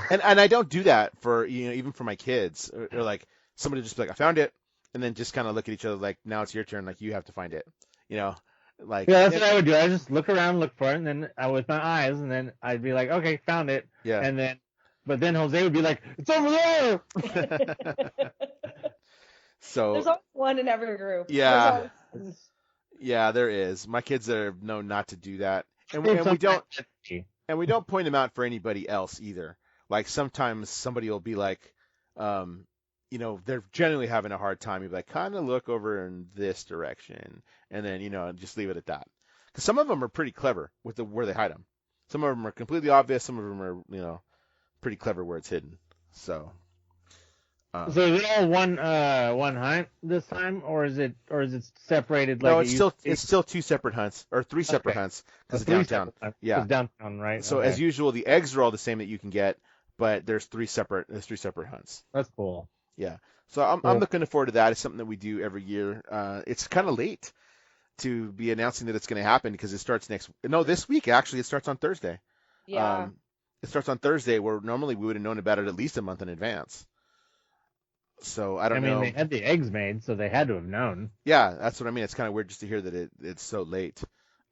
And I don't do that for, even for my kids. Or like somebody just be like, I found it. and then just kind of look at each other like, now it's your turn. Like, you have to find it. You know, like. Yeah, that's what I would do. I just look around, look for it, and then with my eyes, and then I'd be like, okay, found it. Yeah. And then, but then Jose would be like, it's over there. So. There's always one in every group. Yeah. Yeah, there is. My kids are known not to do that, and we don't point them out for anybody else either. Like sometimes somebody will be like, they're generally having a hard time. You'll be like, kind of look over in this direction, and then just leave it at that. Because some of them are pretty clever with where they hide them. Some of them are completely obvious. Some of them are pretty clever where it's hidden. So. So is it all one hunt this time, or is it separated? No, it's still two separate hunts or three separate hunts because it's downtown. Yeah, it's downtown, right? So as usual, the eggs are all the same that you can get, but there's three separate hunts. That's cool. Yeah, so I'm looking forward to that. It's something that we do every year. It's kind of late to be announcing that it's going to happen because it starts this week actually. It starts on Thursday. Yeah. It starts on Thursday where normally we would have known about it at least a month in advance. So I don't know. They had the eggs made, so they had to have known. Yeah, that's what I mean. It's kind of weird just to hear that it's so late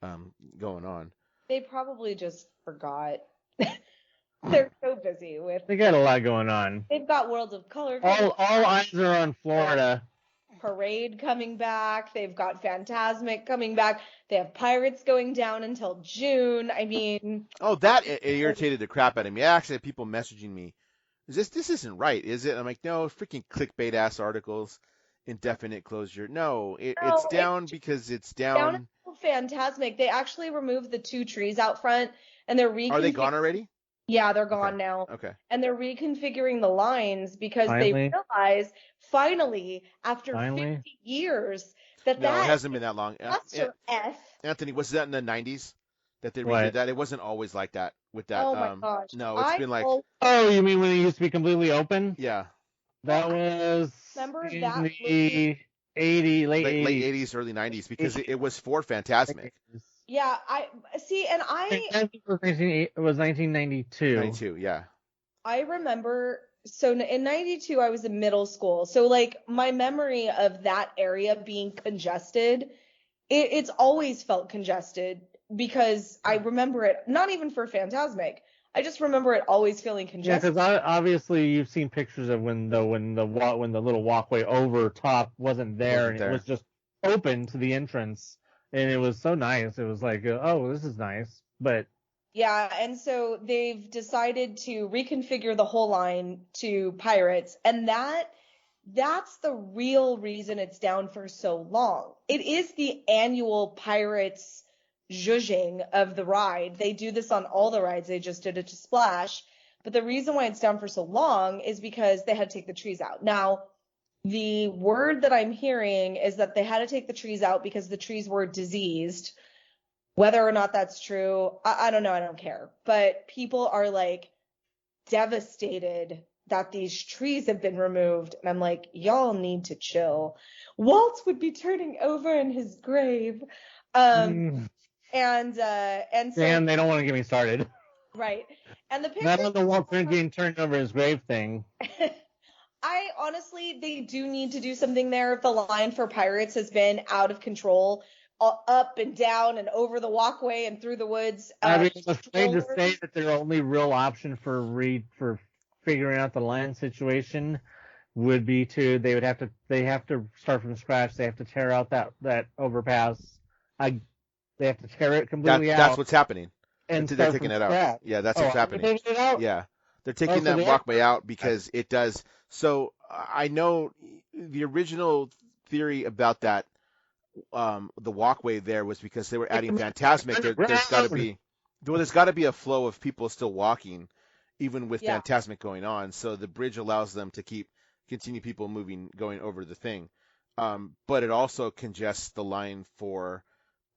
going on. They probably just forgot. They're so busy with. They got a lot going on. They've got World of Color. All eyes are on Florida. Parade coming back. They've got Phantasmic coming back. They have Pirates going down until June. I mean. Oh, that irritated the crap out of me. I actually had people messaging me. This isn't right, is it? I'm like, no, freaking clickbait ass articles, indefinite closure. No, it's down because it's down. Down Phantasmic. They actually removed the 2 trees out front, and they're Are they gone already? Yeah, they're gone now. Okay. And they're reconfiguring the lines because they realize finally after 50 years that it hasn't been that long. Anthony, was that in the 90s? That they redid that? It wasn't always like that with that. Oh my gosh. No, it's been like. Oh, you mean when it used to be completely open? Yeah. That was. Remember in that? The late 80s, early 90s, because it was for Phantasmic. Yeah, I see, and it was 1992. 92, yeah. I remember. So in 92, I was in middle school. So like my memory of that area being congested, it's always felt congested. Because I remember it, not even for Phantasmic. I just remember it always feeling congested. Yeah, because obviously you've seen pictures of when the little walkway over top wasn't there, and it was just open to the entrance, and it was so nice. It was like, oh, this is nice. But yeah, and so they've decided to reconfigure the whole line to Pirates, and that's the real reason it's down for so long. It is the annual Pirates zhuzhing of the ride. They do this on all the rides. They just did it to Splash. But the reason why it's down for so long is because they had to take the trees out. Now, the word that I'm hearing is that they had to take the trees out because the trees were diseased. Whether or not that's true, I don't know. I don't care. But people are like devastated that these trees have been removed. And I'm like, y'all need to chill. Walt would be turning over in his grave. And so. Dan, they don't want to get me started. Right. And the picture. Not on the Walt getting turned over his grave thing. I honestly, they do need to do something there. If the line for Pirates has been out of control, up and down and over the walkway and through the woods. I mean, I'm afraid to say that their only real option for figuring out the line situation would be they have to start from scratch. They have to tear out that overpass. They have to tear it completely out. That's what's happening. And they're taking it out. Scratch. Yeah, that's what's happening. They're taking it out? Yeah. They're taking that walkway out because it does. So I know the original theory about that, the walkway there was because they were adding Phantasmic. There's got to be a flow of people still walking, even with Phantasmic going on. So the bridge allows them to continue people going over the thing. But it also congests the line for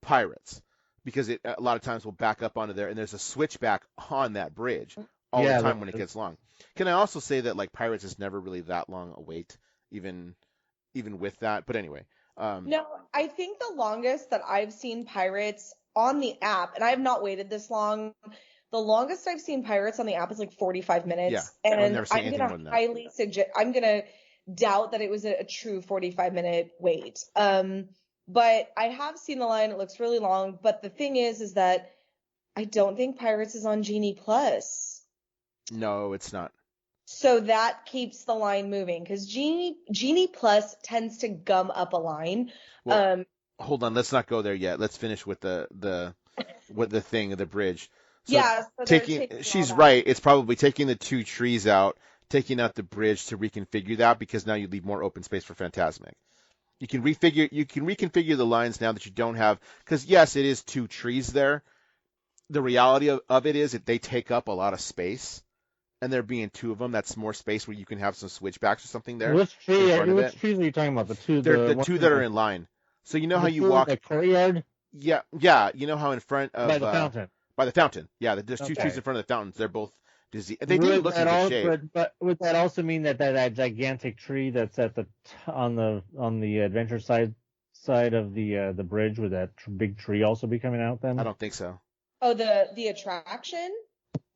Pirates because it a lot of times will back up onto there, and there's a switchback on that bridge all the time when it gets long. Can I also say that like Pirates is never really that long a wait, even with that? But anyway. No, I think the longest that I've seen Pirates on the app, and I have not waited this long. The longest I've seen Pirates on the app is like 45 minutes. Yeah, and I'm going to highly suggest. I'm going to doubt that it was a true 45-minute wait. But I have seen the line. It looks really long. But the thing is that I don't think Pirates is on Genie Plus. No, it's not. So that keeps the line moving because Genie Plus tends to gum up a line. Well, hold on, let's not go there yet. Let's finish with the bridge. So yeah, so she's right. It's probably taking the 2 trees out, taking out the bridge to reconfigure that because now you leave more open space for Phantasmic. You can reconfigure the lines now that you don't have, because yes, it is 2 trees there. The reality of it is that they take up a lot of space, and there being 2 of them, that's more space where you can have some switchbacks or something there. Which trees are you talking about? The 2 the 2 that are in line. So you know how you walk the courtyard? Yeah. You know how in front of by the fountain. By the fountain. Yeah, there's 2 trees in front of the fountains. They're both dizzy. They do look in good shape. But would that also mean that gigantic tree that's at on the adventure side of the bridge, would that big tree also be coming out then? I don't think so. Oh, the attraction?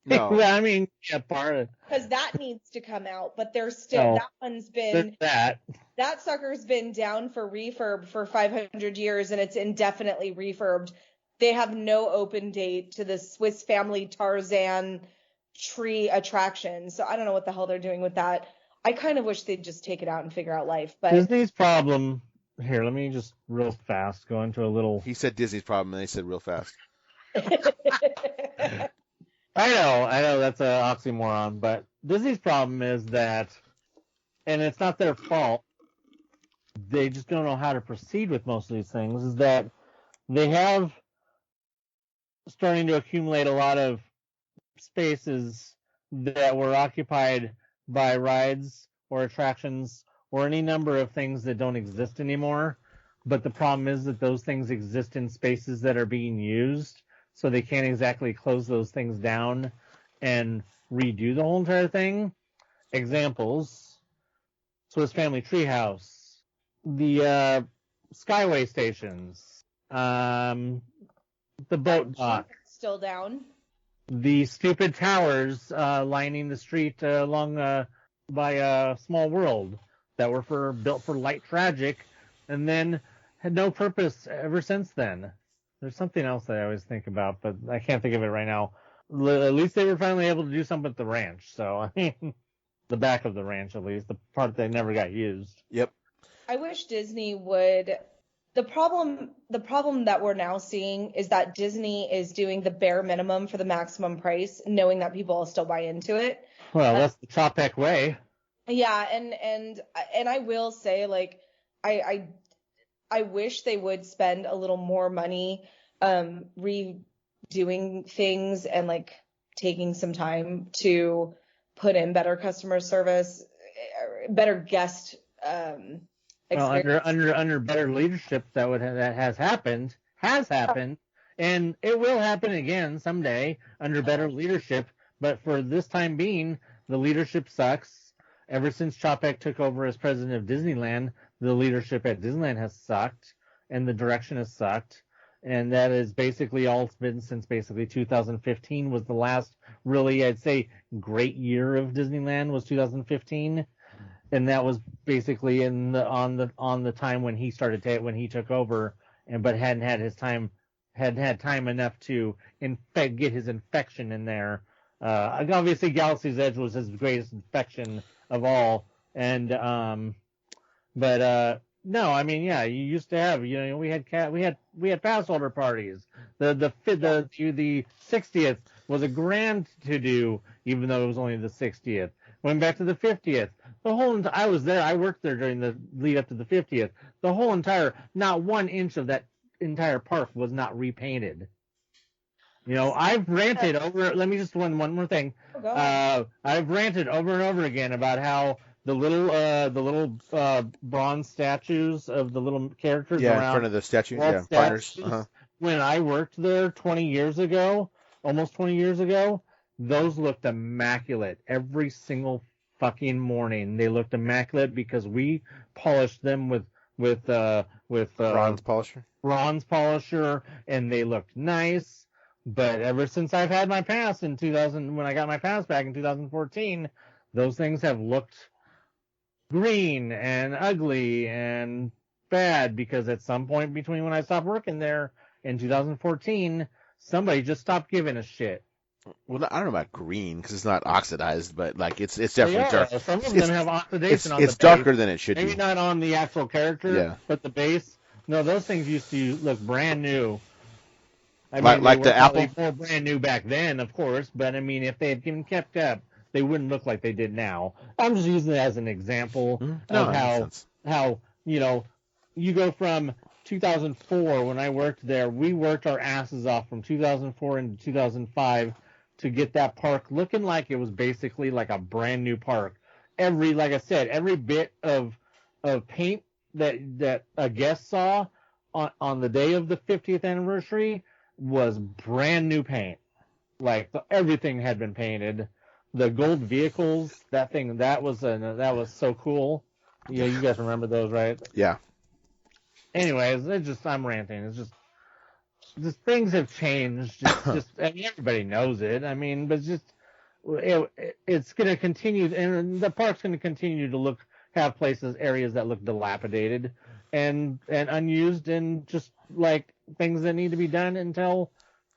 No. Well, I mean, yeah, part of it. Because that needs to come out, but there's still that one's been that sucker's been down for refurb for 500 years, and it's indefinitely refurbed. They have no open date to the Swiss Family Tarzan tree attraction, so I don't know what the hell they're doing with that. I kind of wish they'd just take it out and figure out life. But Disney's problem here. Let me just real fast go into a little. He said Disney's problem, and they said real fast. I know that's an oxymoron, but Disney's problem is that, and it's not their fault, they just don't know how to proceed with most of these things, is that they have starting to accumulate a lot of spaces that were occupied by rides or attractions or any number of things that don't exist anymore. But the problem is that those things exist in spaces that are being used, so they can't exactly close those things down and redo the whole entire thing. Examples: Swiss Family Treehouse, the Skyway stations, the boat dock, still down, the stupid towers lining the street along by Small World that were built for light tragic, and then had no purpose ever since then. There's something else that I always think about, but I can't think of it right now. At least they were finally able to do something at the ranch. So, I mean, the back of the ranch, at least, the part that never got used. Yep. I wish Disney would. The problem that we're now seeing is that Disney is doing the bare minimum for the maximum price, knowing that people will still buy into it. Well, that's the Chopek way. Yeah, and I will say, like, I wish they would spend a little more money redoing things and like taking some time to put in better customer service, better guest experience. Well, under better leadership, that has happened, and it will happen again someday under better leadership. But for this time being, the leadership sucks. Ever since Chopek took over as president of Disneyland, the leadership at Disneyland has sucked, and the direction has sucked. And that is basically all it's been since basically 2015 was the last really, I'd say, great year of Disneyland was 2015. And that was basically on the time when he when he took over, but hadn't had time enough to get his infection in there. Obviously, Galaxy's Edge was his greatest infection of all, and but no, I mean, yeah, you used to have, we had pass holder parties. The 60th was a grand to do, even though it was only the 60th. Went back to the 50th. I was there. I worked there during the lead up to the 50th. The whole entire, not 1 inch of that entire park was not repainted. I've ranted over. Let me just one more thing. I've ranted over and over again about how the little bronze statues of the little characters around in front of the statue, partners. When I worked there almost 20 years ago, those looked immaculate. Every single fucking morning, they looked immaculate because we polished them with bronze polisher, and they looked nice. But ever since I've had my pass in 2000, when I got my pass back in 2014, those things have looked green and ugly and bad because at some point between when I stopped working there in 2014, somebody just stopped giving a shit. Well, I don't know about green because it's not oxidized, but like it's They definitely dark. are. Some of them have oxidation on the It's base. darker than it should Maybe be. not on the actual character, Yeah. but the base. No, those things used to look brand new. I Like- mean, like they the were probably Apple? more brand new back then, of course. But I mean, if they had been kept up, they wouldn't look like they did now. I'm just using it as an example No, of that makes how sense. you go from 2004 when I worked there. We worked our asses off from 2004 into 2005 to get that park looking like it was basically like a brand new park. Like I said, every bit of paint that a guest saw on the day of the 50th anniversary was brand new paint. Like everything had been painted. The gold vehicles, that was so cool. Yeah, you guys remember those, right? Yeah. Anyways, I'm ranting. It's just things have changed. I mean, everybody knows it. I mean, but it's going to continue, and the park's going to continue to have areas that look dilapidated and unused, and just like things that need to be done until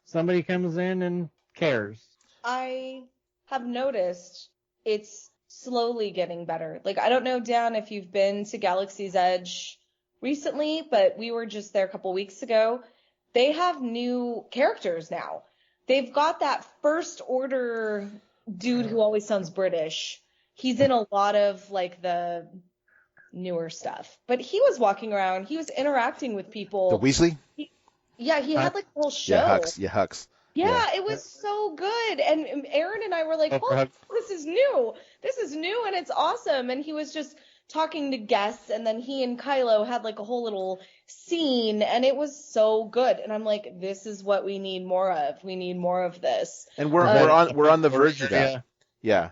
somebody comes in and cares. I have noticed it's slowly getting better. Like, I don't know, Dan, if you've been to Galaxy's Edge recently, but we were just there a couple weeks ago. They have new characters now. They've got that First Order dude who always sounds British. He's in a lot of like the newer stuff. But he was walking around, he was interacting with people. The Weasley? He had like a whole show. Yeah, Hux. Yeah, it was so good. And Aaron and I were like, oh, this is new. This is new and it's awesome. And he was just talking to guests, and then he and Kylo had like a whole little scene, and it was so good. And I'm like, this is what we need more of. We need more of this. And we're on the verge of that. Yeah.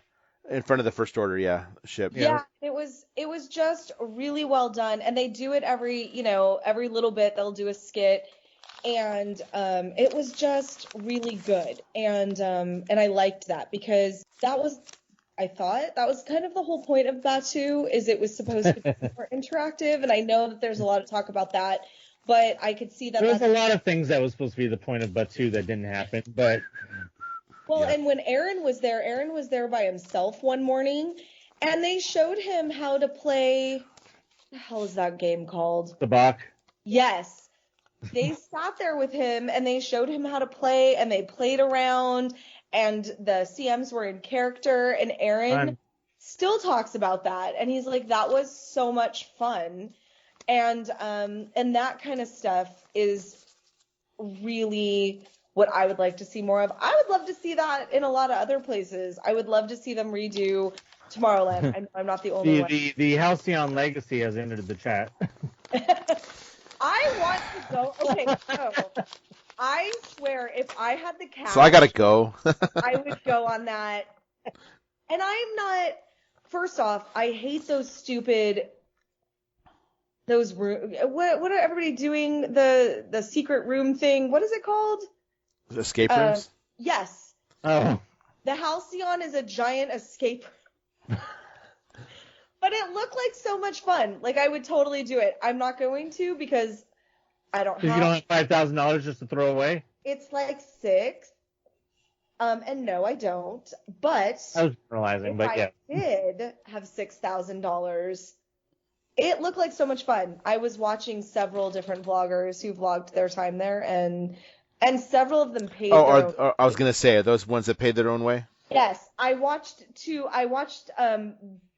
In front of the First Order, ship. Yeah, it was just really well done. And they do it every little bit. They'll do a skit. And it was just really good. And I liked that because I thought that was kind of the whole point of Batu, is it was supposed to be more interactive. And I know that there's a lot of talk about that, but I could see that there was a lot of things that was supposed to be the point of Batu that didn't happen. But and when Aaron was there by himself one morning, and they showed him how to play. What the hell is that game called? The Bach. Yes. They sat there with him and they showed him how to play, and they played around, and the CMs were in character, and Aaron still talks about that, and he's like, that was so much fun. And that kind of stuff is really what I would like to see more of. I would love to see that in a lot of other places. I would love to see them redo Tomorrowland. I know I'm not the only one. The Halcyon Legacy has entered the chat. I want to go. Okay, so I swear, if I had the cash, so I gotta go. I would go on that. And I'm not. First off, I hate those stupid. Those room. What are everybody doing? The secret room thing. What is it called? Escape rooms. Yes. Oh. The Halcyon is a giant escape room. But it looked like so much fun. Like, I would totally do it. I'm not going to because I don't have... You don't have $5,000 just to throw away? It's like $6,000. And no, I don't. But I was realizing, but yeah. I did have $6,000, it looked like so much fun. I was watching several different vloggers who vlogged their time there, and several of them paid their own... I was going to say, are those ones that paid their own way? Yes. I watched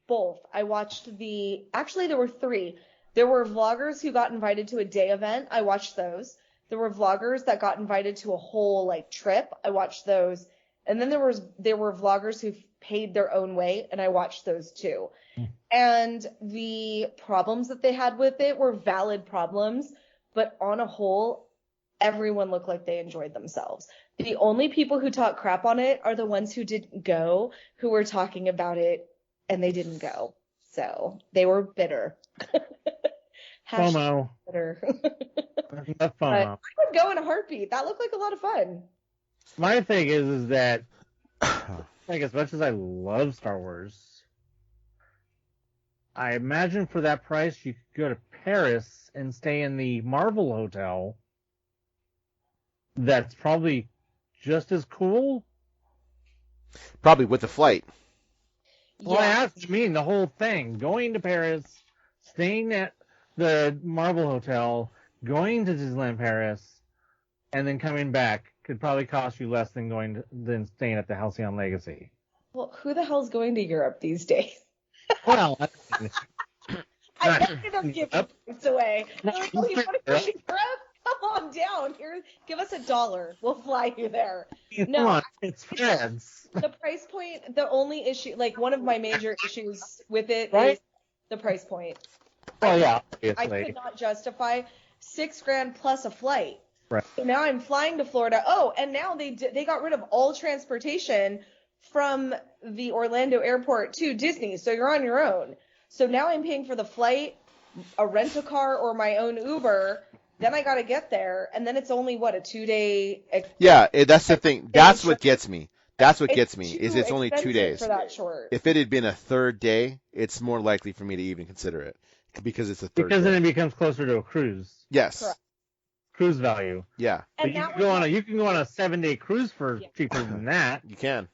both. I watched actually there were 3. There were vloggers who got invited to a day event. I watched those. There were vloggers that got invited to a whole like trip. I watched those. And then there were vloggers who paid their own way, and I watched those too. And the problems that they had with it were valid problems, but on a whole, everyone looked like they enjoyed themselves. The only people who talk crap on it are the ones who didn't go, who were talking about it, and they didn't go. So they were bitter. FOMO. Bitter. That's FOMO. I would go in a heartbeat. That looked like a lot of fun. My thing is that, like, as much as I love Star Wars, I imagine for that price, you could go to Paris and stay in the Marvel Hotel. That's probably just as cool. Probably with the flight. Well, I mean the whole thing. Going to Paris, staying at the Marvel Hotel, going to Disneyland Paris, and then coming back could probably cost you less than staying at the Halcyon Legacy. Well, who the hell's going to Europe these days? Well, I bet them giving points away. They're like, oh, you want to go to Europe? Come on down. Here, give us $1. We'll fly you there. Come on, it's France. The price point, the only issue, like one of my major issues with it Right? is the price point. Oh, yeah, I obviously. could not justify $6,000 plus a flight. Right. So now I'm flying to Florida. Oh, and now they got rid of all transportation from the Orlando airport to Disney. So you're on your own. So now I'm paying for the flight, a rental car, or my own Uber. Then I got to get there, and then it's only, what, a 2-day... Yeah, that's the thing. That's what gets me. That's what gets me, is it's only 2 days. For that short. If it had been a third day, it's more likely for me to even consider it, because it's a third Because day. then it becomes closer to a cruise. Yes. Correct. Cruise value. Yeah. And But you that can go on a 7-day cruise for cheaper than that. You can.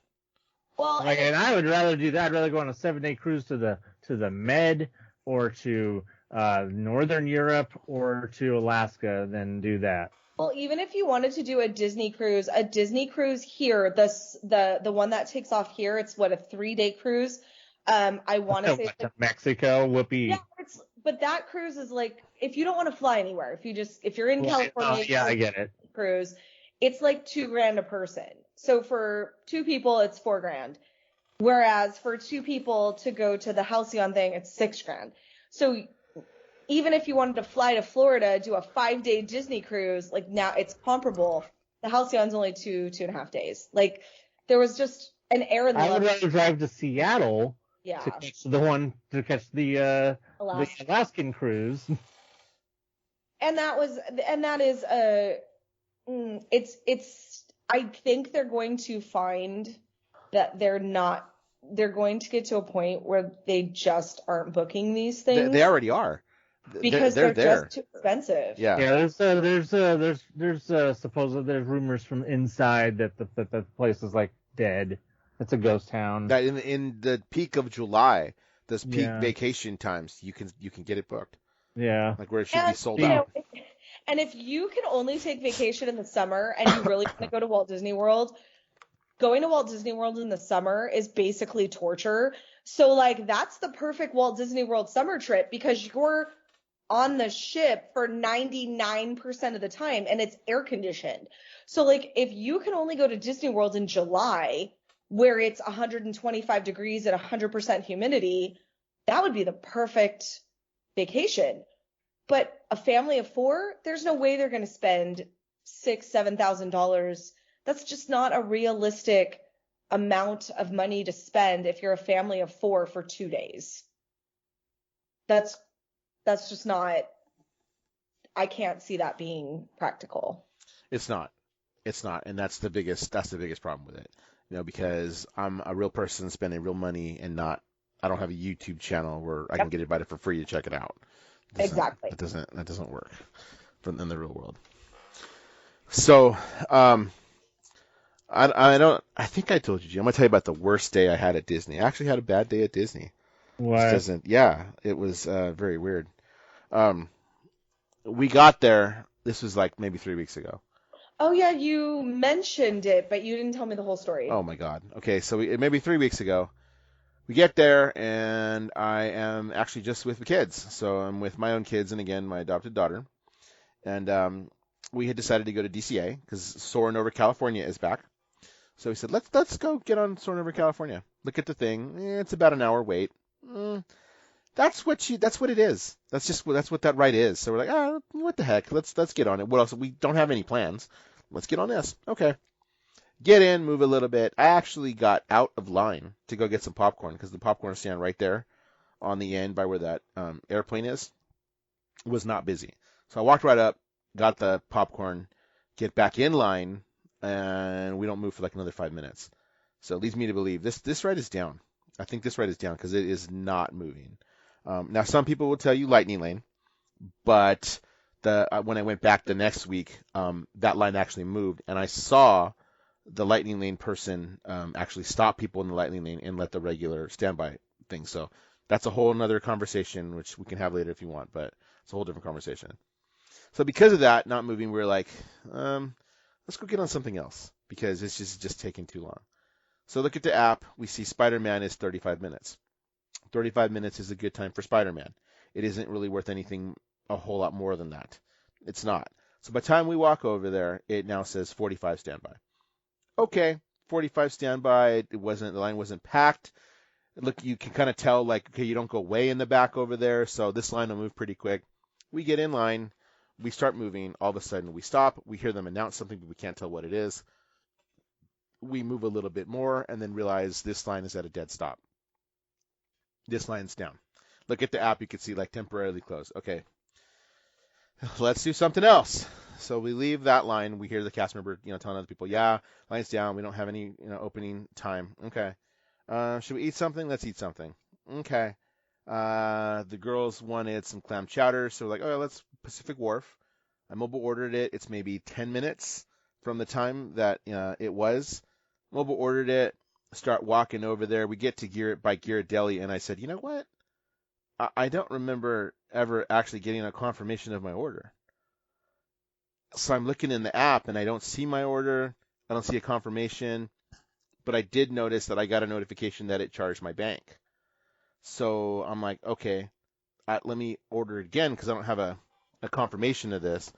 Well, And I would rather do that. I'd rather go on a 7-day cruise to the Med or to Northern Europe or to Alaska than do that. Well, even if you wanted to do a Disney cruise here, the one that takes off here, it's what, a 3-day cruise. I want to say To Mexico, whoopee. yeah, but that cruise is like, if you don't want to fly anywhere, if you're in California, yeah, I get it. cruise, it's like $2,000 a person. So for 2 people, it's $4,000. Whereas for 2 people to go to the Halcyon thing, it's $6,000. So even if you wanted to fly to Florida, do a 5-day Disney cruise, like now it's comparable. The Halcyon's only 2.5 days. Like there was just an error in the I would rather drive to Seattle to catch the Alaskan cruise. And that is I think they're going to find that they're going to get to a point where they just aren't booking these things. They already are. Because they're just too expensive. Yeah. Yeah, there's supposedly there's rumors from inside that the place is like dead. It's a ghost town. That in the peak of July, those peak vacation times, you can get it booked. Yeah. Like where it should be sold out. And if you can only take vacation in the summer and you really want to go to Walt Disney World, going to Walt Disney World in the summer is basically torture. So like that's the perfect Walt Disney World summer trip because you're on the ship for 99% of the time and it's air conditioned. So like if you can only go to Disney World in July where it's 125 degrees and 100% humidity, that would be the perfect vacation. But a family of 4, there's no way they're going to spend $6,000-$7,000. That's just not a realistic amount of money to spend if you're a family of 4 for 2 days. That's just not, I can't see that being practical. It's not, and that's the biggest problem with it. Because I'm a real person spending real money and I don't have a YouTube channel where I can get invited for free to check it out. Exactly. That doesn't work in the real world. So, I think I told you, Jim. I'm gonna tell you about the worst day I had at Disney. I actually had a bad day at Disney. What? It was very weird. We got there. This was like maybe 3 weeks ago. Oh yeah, you mentioned it, but you didn't tell me the whole story. Oh my God. Okay, so maybe 3 weeks ago, we get there, and I am actually just with the kids. So I'm with my own kids, and again, my adopted daughter. And we had decided to go to DCA because Soarin' Over California is back. So we said, let's go get on Soarin' Over California. Look at the thing. It's about an hour wait. That's what it is. That's what that ride is. So we're like, what the heck? Let's get on it. What else? We don't have any plans. Let's get on this. Okay. Get in, move a little bit. I actually got out of line to go get some popcorn because the popcorn stand right there on the end by where that airplane is was not busy. So I walked right up, got the popcorn, get back in line, and we don't move for like another 5 minutes. So it leads me to believe this ride is down. I think this ride is down because it is not moving. Now, some people will tell you lightning lane, but when I went back the next week, that line actually moved, and I saw the lightning lane person actually stop people in the lightning lane and let the regular standby thing. So that's a whole another conversation, which we can have later if you want, but it's a whole different conversation. So because of that not moving, we're like, let's go get on something else because it's just taking too long. So look at the app. We see Spider-Man is 35 minutes. 35 minutes is a good time for Spider-Man. It isn't really worth anything a whole lot more than that. It's not. So by the time we walk over there, it now says 45 standby. Okay, 45 standby. The line wasn't packed. Look, you can kind of tell, like, okay, you don't go way in the back over there, so this line will move pretty quick. We get in line. We start moving. All of a sudden, we stop. We hear them announce something, but we can't tell what it is. We move a little bit more and then realize this line is at a dead stop. This line's down. Look at the app. You can see, like, temporarily closed. Okay, let's do something else. So we leave that line. We hear the cast member, telling other people, yeah, line's down. We don't have any, opening time. Okay. Should we eat something? Let's eat something. Okay. The girls wanted some clam chowder, so we're like, oh, let's Pacific Wharf. I mobile ordered it. It's maybe 10 minutes from the time that it was. Mobile ordered it. Start walking over there. We get to Ghirardelli, and I said, you know what? I don't remember ever actually getting a confirmation of my order. So I'm looking in the app, and I don't see my order. I don't see a confirmation. But I did notice that I got a notification that it charged my bank. So I'm like, okay, let me order again because I don't have a confirmation of this.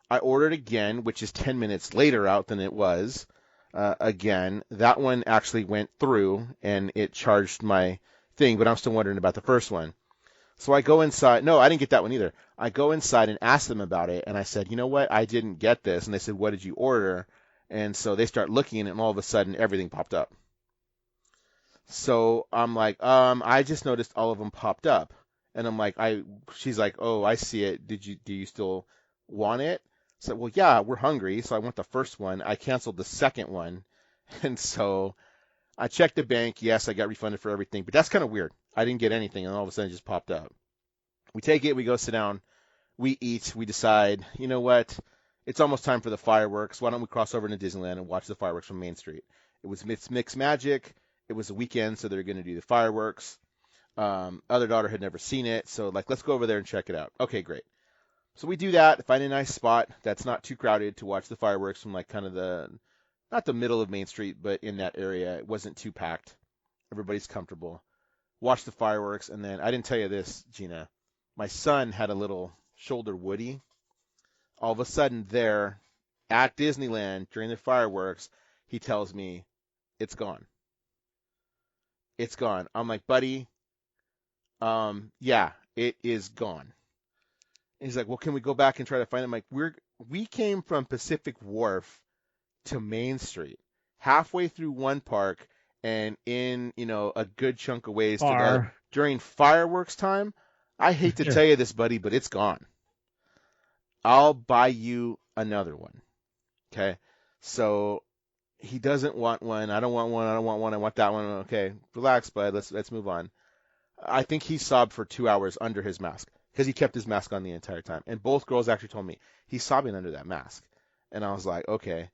I ordered again, which is 10 minutes later out than it was. Again, that one actually went through, and it charged my thing, but I'm still wondering about the first one. So I go inside. No, I didn't get that one either. I go inside and ask them about it, and I said, you know what? I didn't get this. And they said, what did you order? And so they start looking, and all of a sudden, everything popped up. So I'm like, I just noticed all of them popped up. And I'm like, she's like, oh, I see it. Do you still want it? So, well, yeah, we're hungry. So I want the first one. I canceled the second one. And so I checked the bank. Yes, I got refunded for everything. But that's kind of weird. I didn't get anything, and all of a sudden it just popped up. We take it. We go sit down. We eat. We decide, you know what? It's almost time for the fireworks. Why don't we cross over into Disneyland and watch the fireworks from Main Street? It was Mixed Magic. It was a weekend, so they're going to do the fireworks. Other daughter had never seen it, so let's go over there and check it out. Okay, great. So we do that, find a nice spot that's not too crowded to watch the fireworks from kind of not the middle of Main Street, but in that area. It wasn't too packed. Everybody's comfortable. Watch the fireworks, and then I didn't tell you this, Gina. My son had a little shoulder Woody. All of a sudden there at Disneyland during the fireworks, he tells me, it's gone. It's gone. I'm like, buddy, yeah, it is gone. And he's like, well, can we go back and try to find it? I'm like, we came from Pacific Wharf to Main Street, halfway through one park and in, a good chunk of ways to the other. During fireworks time, I hate to tell you this, buddy, but it's gone. I'll buy you another one. Okay? So he doesn't want one. I don't want one. I don't want one. I want that one. Okay, relax, bud. Let's move on. I think he sobbed for 2 hours under his mask because he kept his mask on the entire time. And both girls actually told me he's sobbing under that mask. And I was like, okay,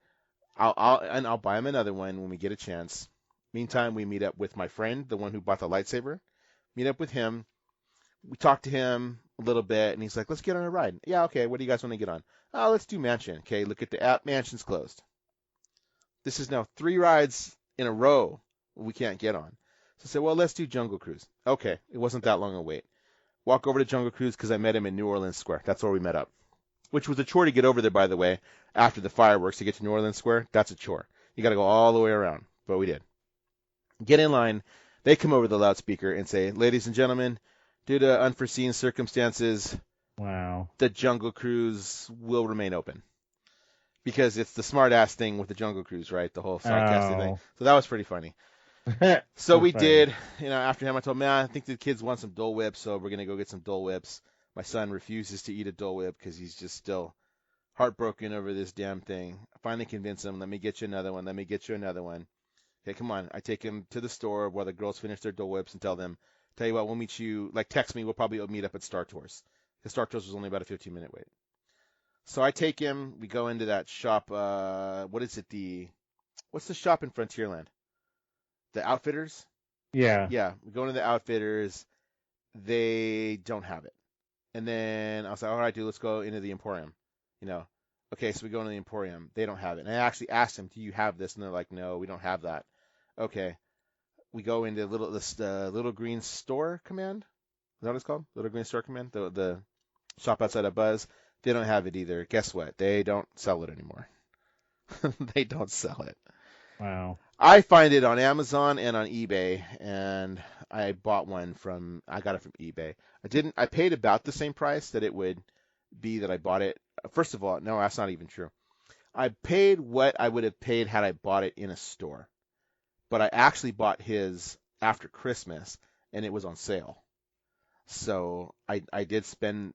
I'll buy him another one when we get a chance. Meantime, we meet up with my friend, the one who bought the lightsaber. Meet up with him. We talk to him a little bit, and he's like, let's get on a ride. Yeah, okay, what do you guys want to get on? Oh, let's do Mansion. Okay, look at the app. Mansion's closed. This is now 3 rides in a row we can't get on. So I said, well, let's do Jungle Cruise. Okay, it wasn't that long a wait. Walk over to Jungle Cruise because I met him in New Orleans Square. That's where we met up, which was a chore to get over there, by the way, after the fireworks to get to New Orleans Square. That's a chore. You got to go all the way around, but we did. Get in line. They come over the loudspeaker and say, ladies and gentlemen, due to unforeseen circumstances, wow, the Jungle Cruise will remain open. Because it's the smart-ass thing with the Jungle Cruise, right? The whole sarcastic thing. So that was pretty funny. So we did, after him, I told him, man, I think the kids want some Dole Whips, so we're going to go get some Dole Whips. My son refuses to eat a Dole Whip because he's just still heartbroken over this damn thing. I finally convinced him, let me get you another one. Let me get you another one. Okay, come on. I take him to the store while the girls finish their Dole Whips and tell them, Tell you what, we'll meet you, like text me, we'll probably meet up at Star Tours. Because Star Tours was only about a 15-minute wait. So I take him, we go into that shop, what's the shop in Frontierland? The Outfitters? Yeah. Yeah, we go into the Outfitters, they don't have it. And then I was like, all right, dude, let's go into the Emporium. Okay, so we go into the Emporium, they don't have it. And I actually asked them, do you have this? And they're like, no, we don't have that. Okay. We go into Little Green Store Command. Is that what it's called? Little Green Store Command? The shop outside of Buzz. They don't have it either. Guess what? They don't sell it anymore. They don't sell it. Wow. I find it on Amazon and on eBay, and I got it from eBay. I paid about the same price that it would be that I bought it. First of all, no, that's not even true. I paid what I would have paid had I bought it in a store. But I actually bought his after Christmas, and it was on sale. So I did spend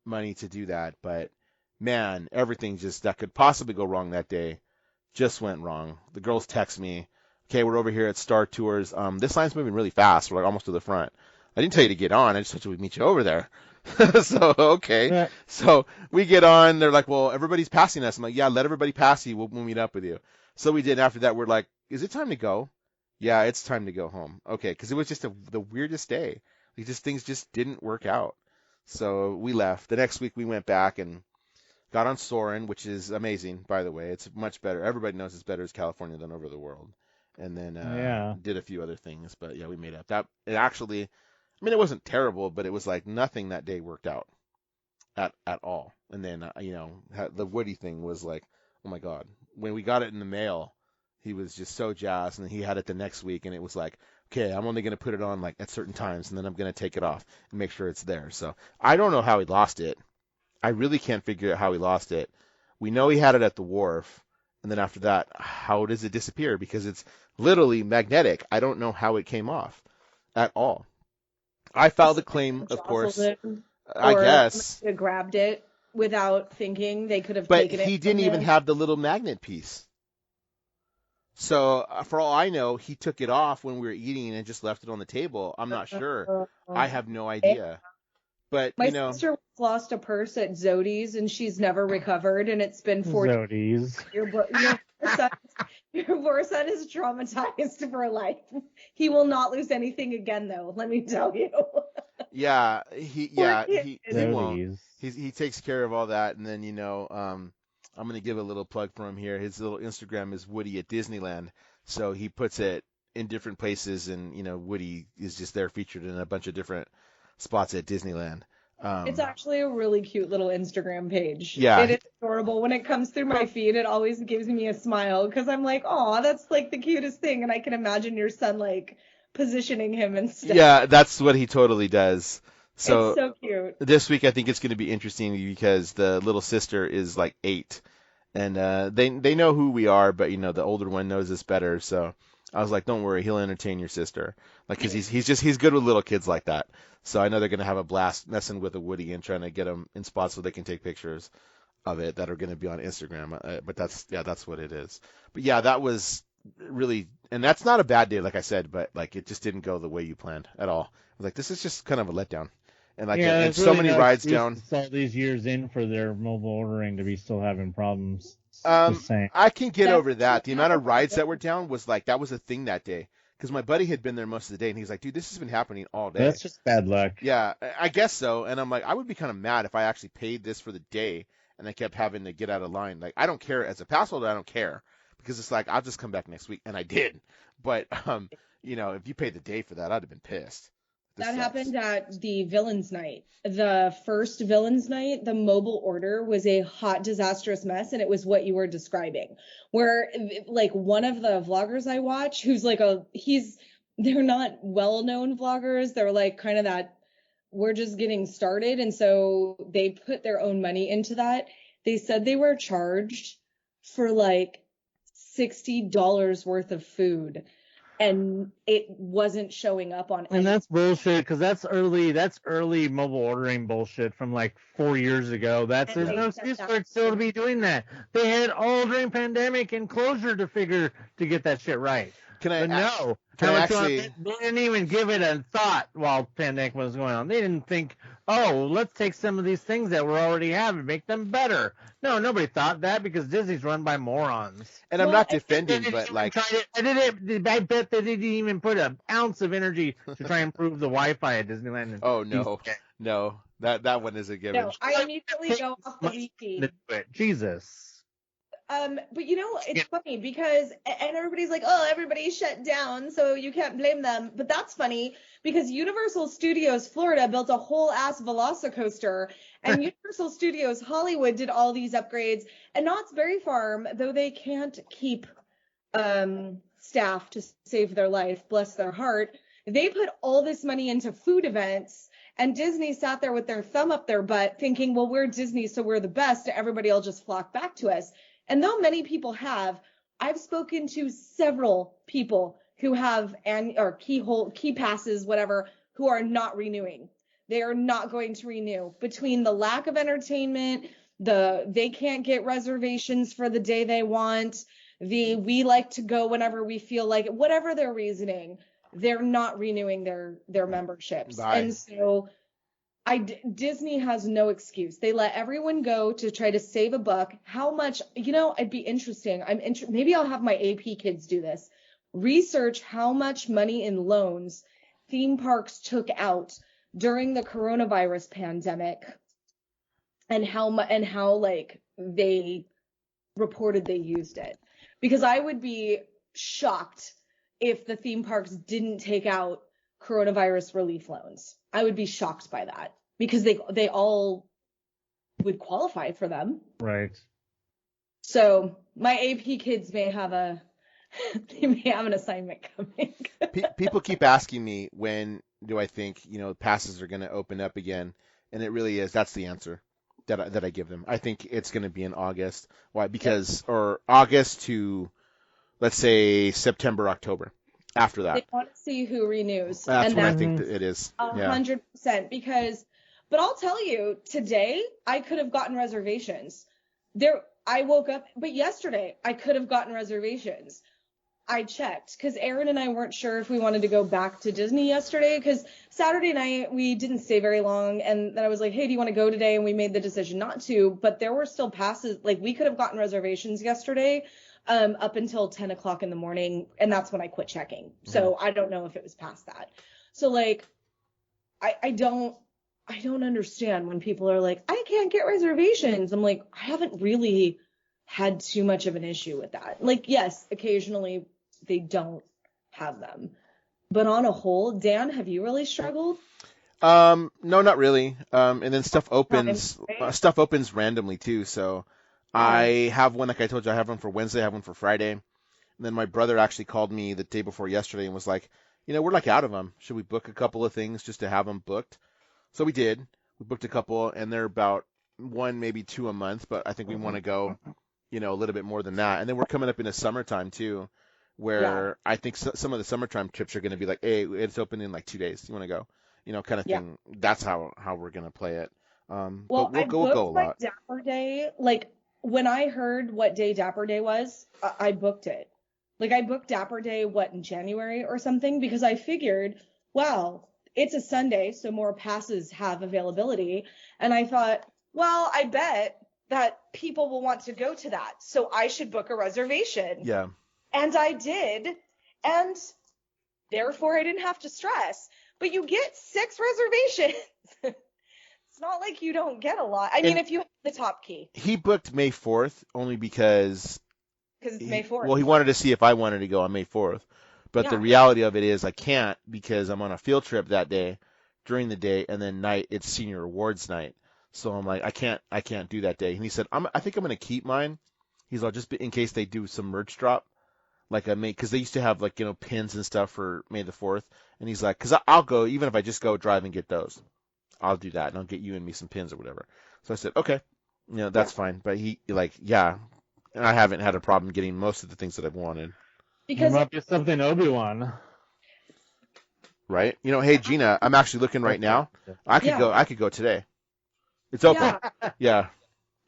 money to do that, but man, everything just that could possibly go wrong that day just went wrong. The girls text me, okay, we're over here at Star Tours. This line's moving really fast. We're like almost to the front. I didn't tell you to get on. I just told you we'd meet you over there. So, okay. Yeah. So we get on. They're like, well, everybody's passing us. I'm like, yeah, let everybody pass you. We'll meet up with you. So we did. After that, we're like, is it time to go? Yeah, it's time to go home. Okay, because it was just the weirdest day. Things just didn't work out. So we left. The next week we went back and got on Soarin', which is amazing, by the way. It's much better. Everybody knows it's better as California than over the world. And then did a few other things, but yeah, we made up. It actually, it wasn't terrible, but it was like nothing that day worked out at all. And then the Woody thing was like, oh my God. When we got it in the mail, he was just so jazzed, and he had it the next week, and it was like, okay, I'm only going to put it on like at certain times, and then I'm going to take it off and make sure it's there. So I don't know how he lost it. I really can't figure out how he lost it. We know he had it at the wharf, and then after that, how does it disappear? Because it's literally magnetic. I don't know how it came off at all. I filed a claim, of course. I guess. Or grabbed it without thinking. They could have but taken it. But he didn't even have the little magnet piece. So for all I know, he took it off when we were eating and just left it on the table. I'm not sure. I have no idea. But my sister lost a purse at Zodi's, and she's never recovered, and it's been 40 Zodi's. Your poor son is traumatized for life. He will not lose anything again, though. Let me tell you. Yeah, he won't. Zodi's. He takes care of all that, and then I'm going to give a little plug for him here. His little Instagram is Woody at Disneyland. So he puts it in different places, and, Woody is just there featured in a bunch of different spots at Disneyland. It's actually a really cute little Instagram page. Yeah. It is adorable. When it comes through my feed, it always gives me a smile because I'm like, oh, that's like the cutest thing. And I can imagine your son like positioning him and stuff. Yeah, that's what he totally does. So, it's so cute. This week I think it's going to be interesting because the little sister is like 8, and they know who we are, but the older one knows us better. So I was like, don't worry, he'll entertain your sister, like because he's good with little kids like that. So I know they're going to have a blast messing with a Woody and trying to get him in spots so they can take pictures of it that are going to be on Instagram. But that's what it is. But yeah, that was really, and that's not a bad day, like I said, but like it just didn't go the way you planned at all. I was like, this is just kind of a letdown. And like, and so many rides down. All these years in for their mobile ordering to be still having problems. I can get over that. The amount of rides that were down was like, that was a thing that day. Because my buddy had been there most of the day, and he's like, dude, this has been happening all day. That's just bad luck. Yeah, I guess so. And I'm like, I would be kind of mad if I actually paid this for the day, and I kept having to get out of line. Like, I don't care. As a pass holder, I don't care. Because it's like, I'll just come back next week. And I did. But, if you paid the day for that, I'd have been pissed. That happened at the Villains Night. The first Villains Night, the mobile order was a hot, disastrous mess, and it was what you were describing. Where, like, one of the vloggers I watch, who's like they're not well-known vloggers. They're like kind of that, we're just getting started, and so they put their own money into that. They said they were charged for like $60 worth of food. And it wasn't showing up on. And that's bullshit because that's early mobile ordering bullshit from like 4 years ago. There's no excuse for it still to be doing that. They had all during pandemic and closure to get that shit right. Can I? But no, Can how I much actually? they didn't even give it a thought while pandemic was going on. They didn't think, oh, let's take some of these things that we already have and make them better. No, nobody thought that because Disney's run by morons. And I'm not defending, but like, I bet they didn't even put an ounce of energy to try and improve the Wi-Fi at Disneyland. oh no, that one is a given. No, I immediately go off the Wi-Fi. Jesus. But it's funny because, and everybody's like, oh, everybody's shut down, so you can't blame them. But that's funny because Universal Studios Florida built a whole ass Velocicoaster, and Universal Studios Hollywood did all these upgrades. And Knott's Berry Farm, though they can't keep staff to save their life, bless their heart, they put all this money into food events. And Disney sat there with their thumb up their butt thinking, well, we're Disney, so we're the best. Everybody will just flock back to us. And though many people have, I've spoken to several people who have Keyhole, key passes, whatever, who are not renewing. They are not going to renew. Between the lack of entertainment, they can't get reservations for the day they want, we like to go whenever we feel like it, whatever their reasoning, they're not renewing their memberships. Bye. And so Disney has no excuse. They let everyone go to try to save a buck. How much, it'd be interesting. Maybe I'll have my AP kids do this. Research how much money in loans theme parks took out during the coronavirus pandemic and how like they reported they used it. Because I would be shocked if the theme parks didn't take out coronavirus relief loans. I would be shocked by that because they all would qualify for them. Right. So my AP kids may have an assignment coming. People keep asking me when do I think passes are going to open up again, and it really is. That's the answer that I give them. I think it's going to be in August. Why? Because or August to let's say September, October. After that, they want to see who renews. That's when I think it is. 100%. But I'll tell you, today I could have gotten reservations. I woke up, but yesterday I could have gotten reservations. I checked because Aaron and I weren't sure if we wanted to go back to Disney yesterday because Saturday night we didn't stay very long, and then I was like, hey, do you want to go today? And we made the decision not to, but there were still passes. Like we could have gotten reservations yesterday. Up until 10 o'clock in the morning, and that's when I quit checking. So I don't know if it was past that. So like, I don't understand when people are like, I can't get reservations. I'm like, I haven't really had too much of an issue with that. Like, yes, occasionally they don't have them, but on a whole, Dan, have you really struggled? No, not really. And then stuff opens randomly too. So. I have one, like I told you, I have one for Wednesday, I have one for Friday. And then my brother actually called me the day before yesterday and was like, we're like out of them. Should we book a couple of things just to have them booked? So we did. We booked a couple, and they're about one, maybe two a month, but I think we want to go, a little bit more than that. And then we're coming up in the summertime too, where I think some of the summertime trips are going to be like, hey, it's open in like 2 days. You want to go? Kind of thing. That's how we're going to play it. But we'll go a lot. Dapper Day, like, when I heard what day Dapper Day was, I booked it. Like I booked Dapper Day, in January or something, because I figured, wow, it's a Sunday, so more passes have availability. And I thought, well, I bet that people will want to go to that, so I should book a reservation. Yeah. And I did, and therefore I didn't have to stress. But you get 6 reservations. It's not like you don't get a lot. I mean, if you have the top key. He booked May 4th only because it's May 4th. Well, he wanted to see if I wanted to go on May 4th. But the reality of it is I can't because I'm on a field trip that day during the day, and then night it's senior awards night. So I'm like, I can't do that day. And he said, I think I'm going to keep mine. He's like, just in case they do some merch drop. Like because they used to have pins and stuff for May the 4th. And he's like, because I'll go even if I just go drive and get those. I'll do that, and I'll get you and me some pins or whatever. So I said, okay, that's fine. But he and I haven't had a problem getting most of the things that I've wanted. Because might be something Obi-Wan. Right? Hey Gina, I'm actually looking right now. I could go today. It's open. Yeah.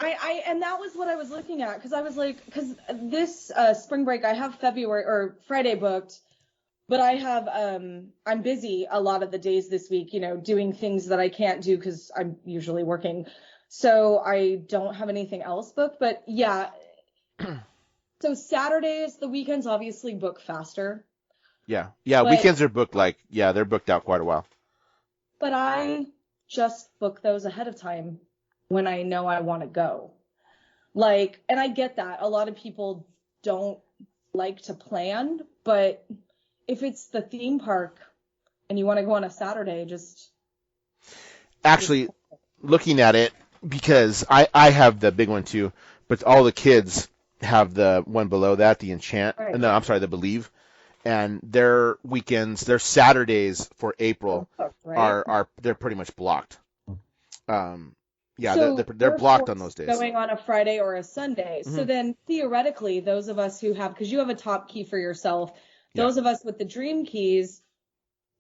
And that was what I was looking at, because I was like, because this spring break I have February or Friday booked, but I have I'm busy a lot of the days this week, doing things that I can't do because I'm usually working, so I don't have anything else booked. But yeah, so Saturdays, the weekends obviously book faster. Yeah, But weekends are booked they're booked out quite a while. but I just book those ahead of time when I know I want to go. And I get that. A lot of people don't like to plan, but if it's the theme park and you want to go on a Saturday, Actually, looking at it, because I have the big one too, but all the kids have the one below that, the Enchant. Right. No, I'm sorry, the Believe. And their weekends, their Saturdays for April right? they're pretty much blocked. Yeah, So they're blocked on those days. Going on a Friday or a Sunday. So then theoretically, those of us who have, because you have a top key for yourself, those of us with the dream keys,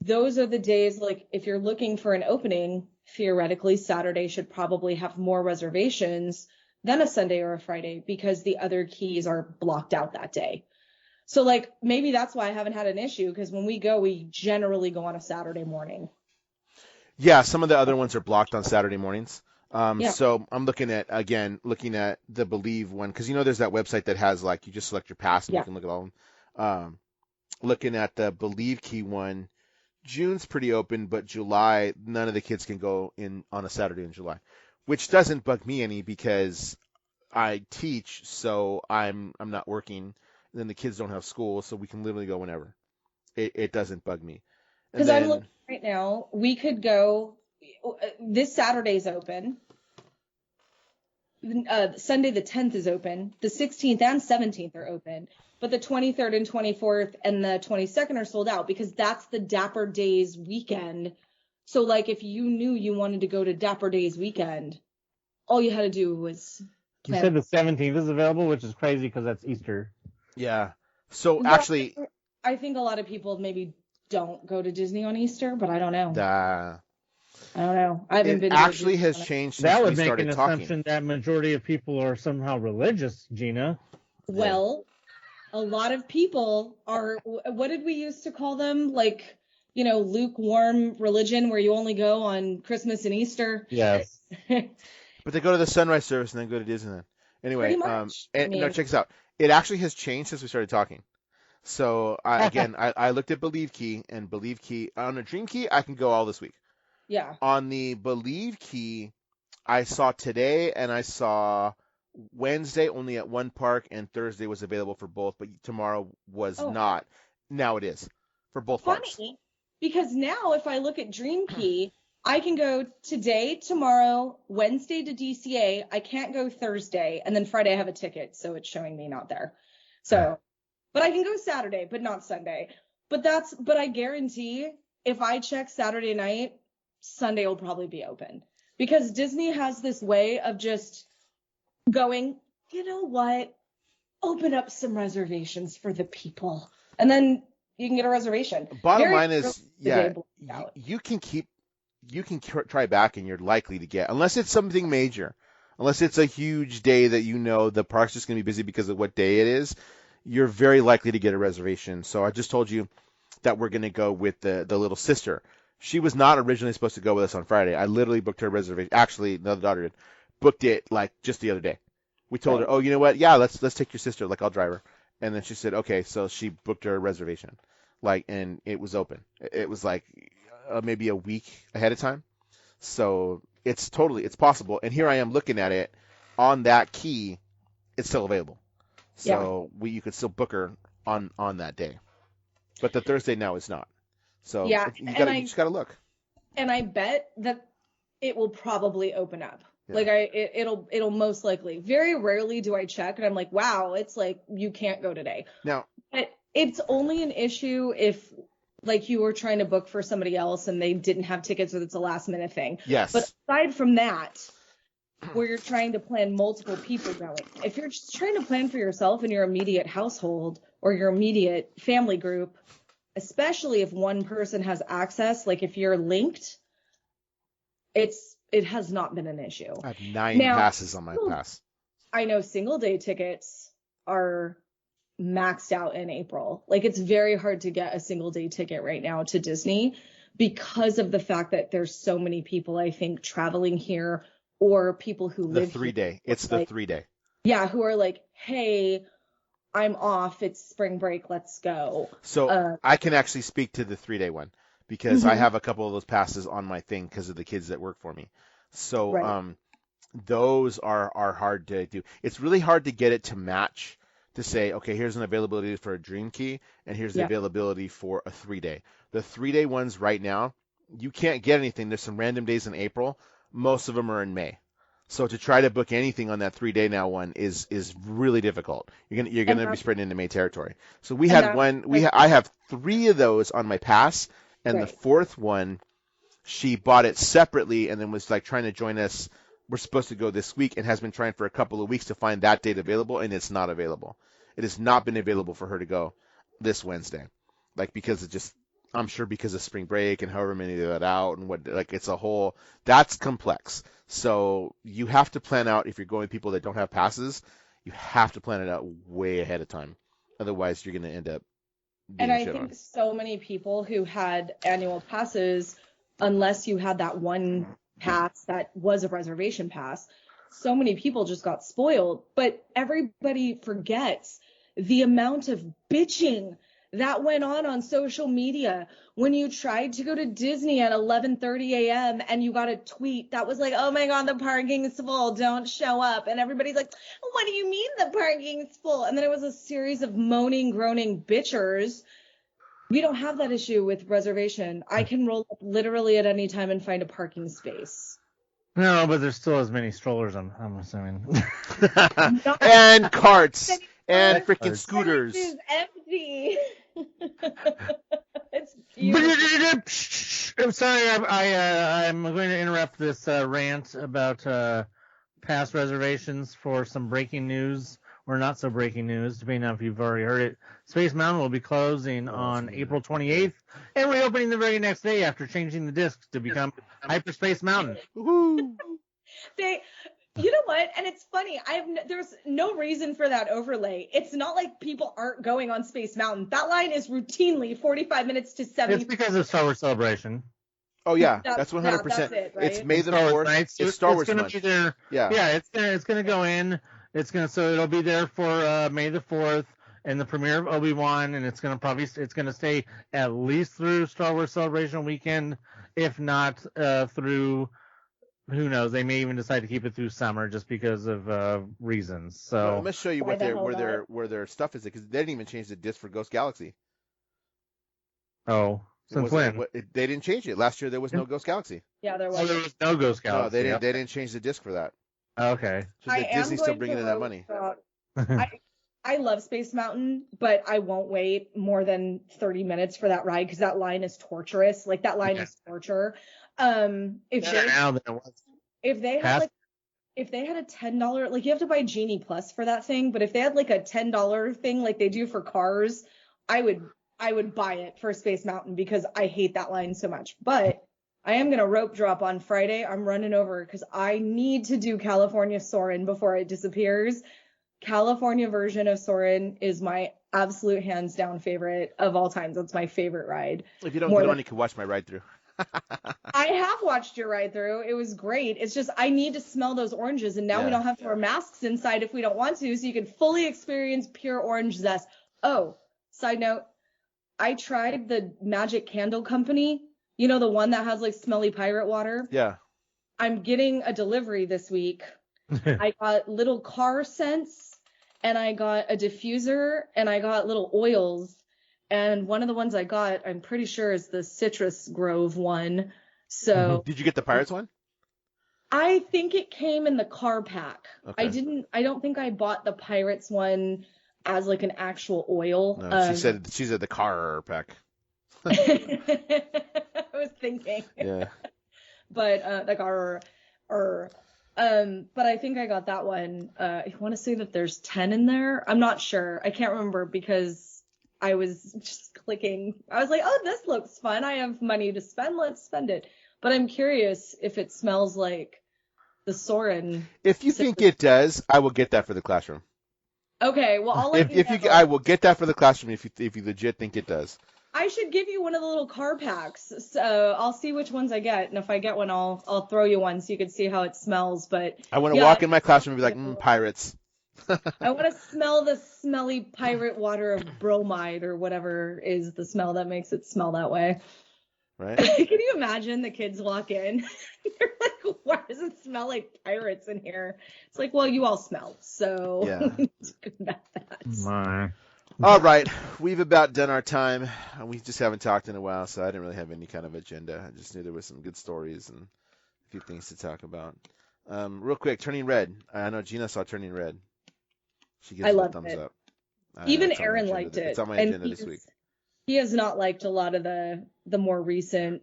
those are the days, like if you're looking for an opening, theoretically Saturday should probably have more reservations than a Sunday or a Friday because the other keys are blocked out that day. So maybe that's why I haven't had an issue, because when we go, we generally go on a Saturday morning. Yeah, some of the other ones are blocked on Saturday mornings. Yeah. So I'm looking at the Believe one, because there's that website that has you just select your pass and you can look at all of them. Looking at the Believe key one, June's pretty open, but July, none of the kids can go in on a Saturday in July, which doesn't bug me any because I teach, so I'm not working. And then the kids don't have school, so we can literally go whenever. It doesn't bug me. Because I'm looking right now, we could go. This Saturday's open. Sunday the 10th is open. The 16th and 17th are open. But the 23rd and 24th and the 22nd are sold out because that's the Dapper Days weekend. So if you knew you wanted to go to Dapper Days weekend, all you had to do was You said the 17th is available, which is crazy because that's Easter. Yeah. So actually, I think a lot of people maybe don't go to Disney on Easter, but I don't know. I don't know. I haven't been. It actually has changed since that would we make started an talking. assumption that majority of people are somehow religious, Gina. Well, a lot of people are. What did we used to call them? Lukewarm religion, where you only go on Christmas and Easter. Yes. But they go to the sunrise service and then go to Disneyland. Anyway, Pretty much. no, check this out. It actually has changed since we started talking. So I looked at Believe Key, and Believe Key on a Dream Key I can go all this week. Yeah. On the Believe Key, I saw today and I saw Wednesday only at one park, and Thursday was available for both, but tomorrow was not. Now it is for both parks. Funny, because now if I look at Dream Key, I can go today, tomorrow, Wednesday to DCA. I can't go Thursday, and then Friday I have a ticket, so it's showing me not there. So, but I can go Saturday, but not Sunday. But I guarantee if I check Saturday night, Sunday will probably be open, because Disney has this way of just going, you know what, open up some reservations for the people, and then you can get a reservation. Bottom line is, you can try back and you're likely to get, unless it's something major, unless it's a huge day that the park's just going to be busy because of what day it is, you're very likely to get a reservation. So I just told you that we're going to go with the little sister. She was not originally supposed to go with us on Friday. I literally booked her reservation. Actually, the other daughter did. Booked it just the other day. We told her, oh, you know what? Yeah, let's take your sister. I'll drive her. And then she said, okay. So she booked her reservation, and it was open. It was maybe a week ahead of time. So it's possible. And here I am looking at it on that key. It's still available. So you could still book her on that day. But the Thursday now is not. So you just got to look. And I bet that it will probably open up. Yeah. It'll most likely. Very rarely do I check and I'm like, wow, it's you can't go today. Now, but it's only an issue if you were trying to book for somebody else and they didn't have tickets, or it's a last minute thing. Yes. But aside from that, where you're trying to plan multiple people going, if you're just trying to plan for yourself and your immediate household or your immediate family group, especially if one person has access, if you're linked, it's it has not been an issue. I have 9 Now, passes on my pass. I know single day tickets are maxed out in April. Like, it's very hard to get a single day ticket right now to Disney because of the fact that there's so many people, I think, traveling here, or people who The live 3 day. here. It's the 3 day. Yeah, who are like, hey, I'm off. It's spring break. Let's go. So I can actually speak to the 3 day one because I have a couple of those passes on my thing because of the kids that work for me. So Right. those are hard to do. It's really hard to get it to match to say, okay, here's an availability for a Dream Key and here's the Yeah. availability for a 3 day. The 3 day ones right now, you can't get anything. There's some random days in April. Most of them are in May. So to try to book anything on that 3 day now one is really difficult. You're gonna be spreading into May territory. So we had one. I have 3 of those on my pass, and the Right. 4th one, she bought it separately and then was like trying to join us. We're supposed to go this week and has been trying for a couple of weeks to find that date available, and it's not available. It has not been available for her to go this Wednesday, like because it just. I'm sure because of spring break and however many they let out and what, like it's a whole, that's complex. So you have to plan out if you're going with people that don't have passes, you have to plan it out way ahead of time. Otherwise, you're going to end up being And I shit think on. so many people who had annual passes, unless you had that one pass that was a reservation pass, so many people just got spoiled. But everybody forgets the amount of bitching that went on social media when you tried to go to Disney at 11:30 a.m. and you got a tweet that was like, oh my God, the parking's full, don't show up. And everybody's like, what do you mean the parking's full? And then it was a series of moaning, groaning bitchers. We don't have that issue with reservation. I can roll up literally at any time and find a parking space. No, but there's still as many strollers, I'm assuming. And carts and freaking scooters. It's empty. It's beautiful. I'm sorry, I'm going to interrupt this rant about past reservations for some breaking news, or not so breaking news, depending on if you've already heard it. Space Mountain will be closing on April 28th and reopening the very next day after changing the disc to become Hyperspace Mountain. Woo-hoo. You know what? And it's funny. There's no reason for that overlay. It's not like people aren't going on Space Mountain. That line is routinely 45 minutes to 70. It's because of Star Wars Celebration. Oh yeah, that's 100%. That's it, right? It's May the 4th. It's Star Wars It's month. Be there. Yeah. It's gonna go in. So it'll be there for May the 4th and the premiere of Obi-Wan, and it's gonna stay at least through Star Wars Celebration weekend, if not through. Who knows? They may even decide to keep it through summer just because of reasons. So Well, I'm gonna show you Why the hell where their stuff is, because they didn't even change the disc for Ghost Galaxy. Since when? They didn't change it. Last year there was no Ghost Galaxy. Yeah, there Oh, was. there was no Ghost Galaxy. No, they didn't. They didn't change the disc for that. Okay. So Disney's still bringing in that money. I love Space Mountain, but I won't wait more than 30 minutes for that ride because that line is torturous. Like, that line is torture. If they had a $10, like, you have to buy Genie Plus for that thing, but if they had like a $10 thing like they do for cars, I would buy it for Space Mountain because I hate that line so much. But I am gonna rope drop on Friday. I'm running over because I need to do California Soarin' before it disappears. California version of Soarin' is my absolute hands down favorite of all times. That's my favorite ride. If you don't get on, you can watch my ride through. I have watched your ride through. It was great. It's just I need to smell those oranges, and now we don't have to wear masks inside if we don't want to, so you can fully experience pure orange zest. Oh, side note, I tried the Magic Candle Company. You know, the one that has like smelly pirate water? Yeah. I'm getting a delivery this week. I got little car scents, and I got a diffuser, and I got little oils. And one of the ones I got, I'm pretty sure, is the Citrus Grove one. So Did you get the Pirates one? I think it came in the car pack. Okay. I don't think I bought the Pirates one as like an actual oil. No, she said the car pack. I was thinking. Yeah. But the car but I think I got that one. I want to say that there's 10 in there. I'm not sure. I can't remember because I was just clicking. I was like, oh, this looks fun. I have money to spend. Let's spend it. But I'm curious if it smells like the Soren. If you think it does, I will get that for the classroom. Okay, well, I'll let If you you, know. I will get that for the classroom if you legit think it does. I should give you one of the little car packs. So I'll see which ones I get, and if I get one, I'll throw you one so you can see how it smells. But I want to yeah, walk in my classroom and be like, pirates. I want to smell the smelly pirate water of bromide or whatever is the smell that makes it smell that way. Right? Can you imagine the kids walk in? They're like, why does it smell like pirates in here? It's like, well, you all smell, so Yeah. we need to combat that. My. All right, we've about done our time. We just haven't talked in a while, so I didn't really have any kind of agenda. I just knew there was some good stories and a few things to talk about. Real quick, Turning Red. I know Gina saw Turning Red. She gives it a loved thumbs it. up. Even It's on my Aaron agenda. liked it. It's on my and agenda this week. He has not liked a lot of the more recent.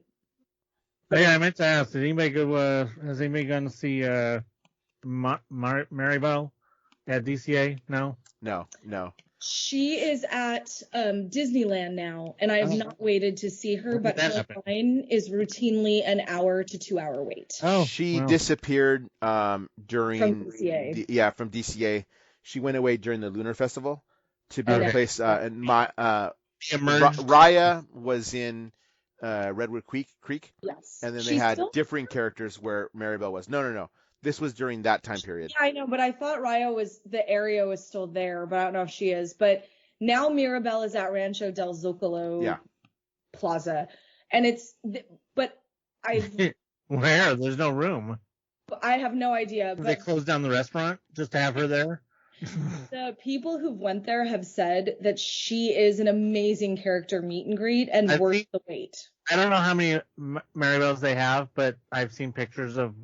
Hey, I meant to ask, did anybody go? Has anybody gone to see Maribel at DCA? No. No. She is at Disneyland now, and I have not waited to see her, When did but that her happen? line is routinely an hour to 2 hour wait. Oh, She well. disappeared during From DCA. from DCA. She went away during the Lunar Festival to be Okay. replaced. And my Emerged. Raya was in Redwood Creek, Yes. and then they She's had still- differing characters where Maribel was. No. This was during that time period. Yeah, I know, but I thought the area was still there, but I don't know if she is. But now Mirabelle is at Rancho del Zocalo Plaza, and but Where? There's no room. I have no idea. They But closed down the restaurant just to have her there. the people who've went there have said that she is an amazing character meet and greet and I've worth seen- the wait. I don't know how many Maribels they have, but I've seen pictures of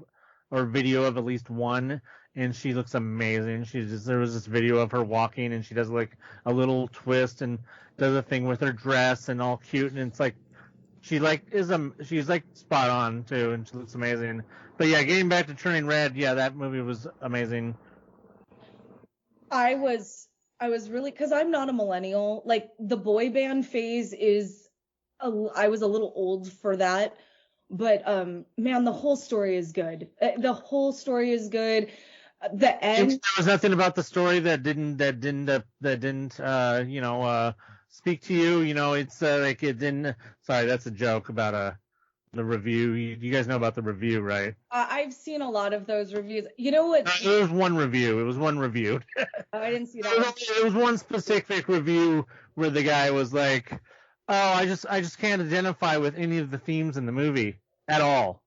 or video of at least one, and she looks amazing. There was this video of her walking, and she does like a little twist and does a thing with her dress and all cute, and it's like she's like spot on too, and she looks amazing. But yeah, getting back to Turning Red, yeah, that movie was amazing. I was really, because I'm not a millennial. Like the boy band phase I was a little old for that. But man, the whole story is good. The whole story is good. The end. There was nothing about the story that didn't speak to you. You know, it's like it didn't. Sorry, that's a joke about the review. You guys know about the review, right? I've seen a lot of those reviews. You know what? There was one review. It was one review. I didn't see that one. It was one specific review where the guy was like, "Oh, I just can't identify with any of the themes in the movie at all."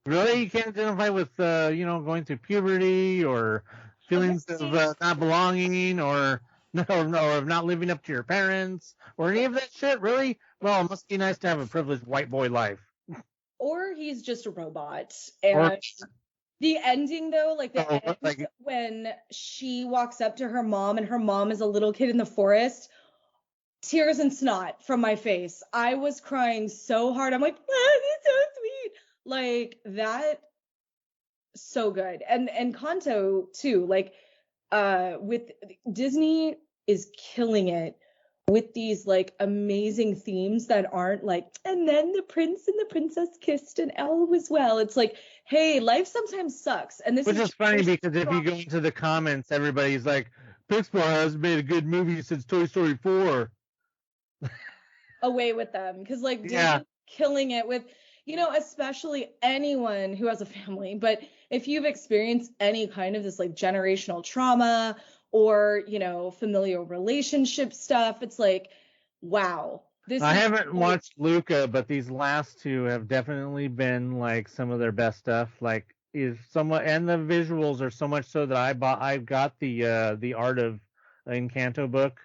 Really, you can't identify with going through puberty or feelings of not belonging or of not living up to your parents or any of that shit. Really? Well, it must be nice to have a privileged white boy life. Or he's just a robot. And the ending though, like the end when she walks up to her mom and her mom is a little kid in the forest. Tears and snot from my face. I was crying so hard. I'm like, oh, he's so sweet. Like that, so good. And Kanto too. Like, with Disney is killing it with these like amazing themes that aren't like, and then the prince and the princess kissed and all was well. It's like, hey, life sometimes sucks. And this Which is funny because if you go into the comments, everybody's like, Pixar hasn't made a good movie since Toy Story 4. Away with them, because like Disney's killing it with, especially anyone who has a family. But if you've experienced any kind of this like generational trauma or familial relationship stuff, it's like, wow. I haven't watched Luca, but these last two have definitely been like some of their best stuff. Like is somewhat, and the visuals are so much so that I got the Art of Encanto book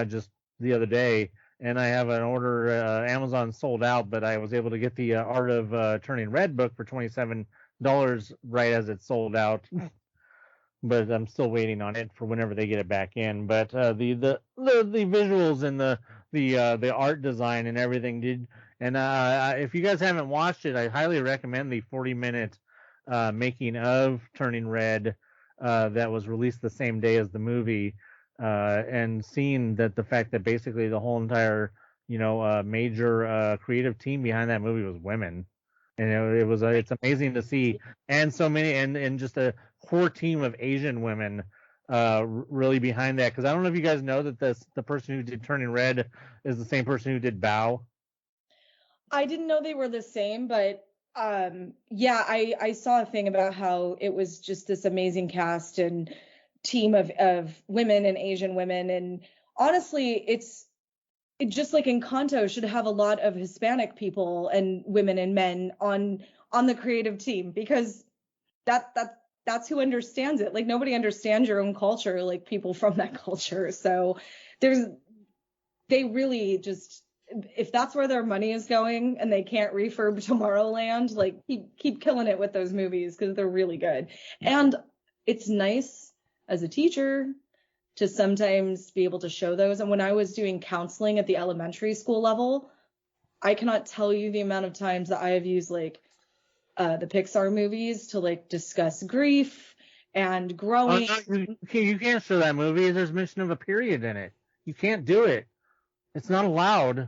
just the other day. And I have an order. Amazon sold out, but I was able to get the Art of Turning Red book for $27 right as it sold out. But I'm still waiting on it for whenever they get it back in. But the visuals and the art design and everything did. And if you guys haven't watched it, I highly recommend the 40-minute making of Turning Red that was released the same day as the movie. And seeing that the fact that basically the whole entire, major creative team behind that movie was women. And it's amazing to see, and so many, and just a core team of Asian women really behind that. Because I don't know if you guys know that the person who did Turning Red is the same person who did Bao. I didn't know they were the same, but yeah, I saw a thing about how it was just this amazing cast and team of women and Asian women. And honestly, it just like Encanto should have a lot of Hispanic people and women and men on the creative team, because that's who understands it. Like, nobody understands your own culture like people from that culture. So they really just, if that's where their money is going and they can't refurb Tomorrowland, like keep killing it with those movies, because they're really good. And it's nice as a teacher to sometimes be able to show those. And when I was doing counseling at the elementary school level, I cannot tell you the amount of times that I have used like the Pixar movies to like discuss grief and growing. Oh, no, you can't show that movie. There's mention of a period in it. You can't do it. It's not allowed.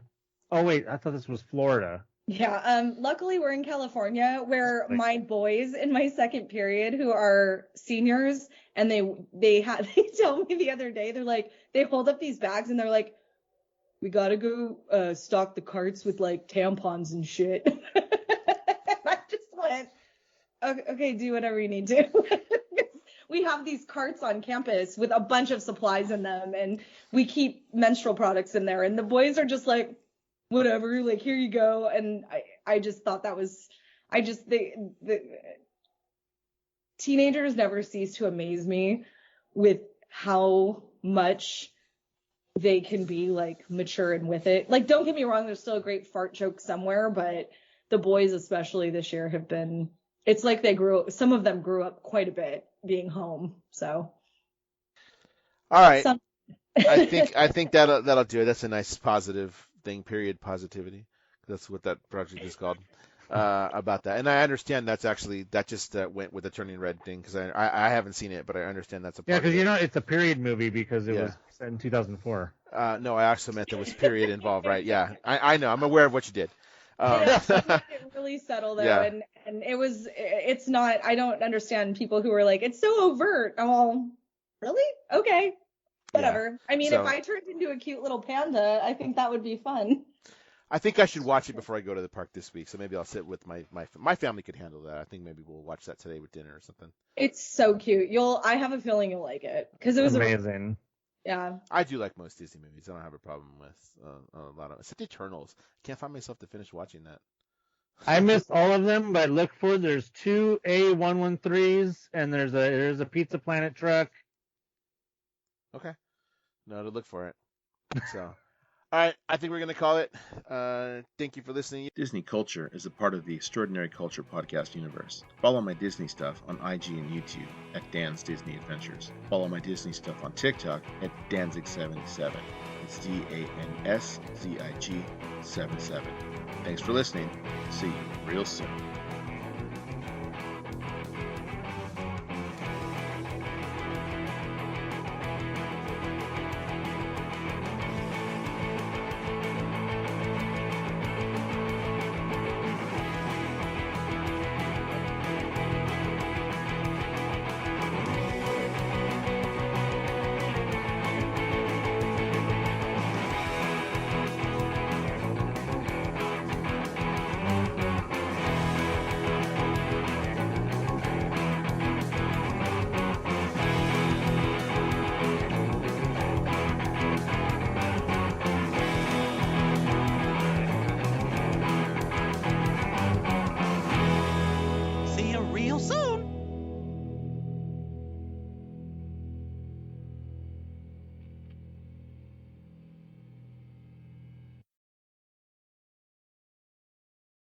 Oh wait, I thought this was Florida. Yeah, luckily we're in California, where my boys in my second period, who are seniors, and they told me the other day, they're like, they hold up these bags and they're like, we gotta go stock the carts with like tampons and shit. I just went, okay, do whatever you need to. We have these carts on campus with a bunch of supplies in them, and we keep menstrual products in there, and the boys are just like, whatever, like, here you go. And I just thought that was, the teenagers never cease to amaze me with how much they can be like mature and with it. Like, don't get me wrong, there's still a great fart joke somewhere, but the boys, especially this year, have been, it's like some of them grew up quite a bit being home. So. All right. I think that'll do it. That's a nice positive thing, period, positivity. That's what that project is called, about that. And I understand that just went with the Turning Red thing, because I haven't seen it, but I understand that's a part because of it. it's a period movie because it was set in 2004. No, I also meant there was period involved, right? Yeah, I know. I'm aware of what you did. It really subtle though, yeah. And it's not, I don't understand people who are like, it's so overt. I'm all, really? Okay. Whatever. Yeah. I mean, if I turned into a cute little panda, I think that would be fun. I think I should watch it before I go to the park this week. So maybe I'll sit with my family could handle that. I think maybe we'll watch that today with dinner or something. It's so cute. I have a feeling you'll like it, because it was amazing. Yeah. I do like most Disney movies. I don't have a problem with a lot of, except Eternals. I can't find myself to finish watching that. I missed all of them, but look for, there's 2 A113s and there's a Pizza Planet truck. Okay. No, to look for it. So, all right, I think we're going to call it. Thank you for listening. Disney Culture is a part of the Extraordinary Culture podcast universe. Follow my Disney stuff on IG and YouTube at Dan's Disney Adventures. Follow my Disney stuff on TikTok at Danzig77. It's DANSZIG 77. Thanks for listening. See you real soon.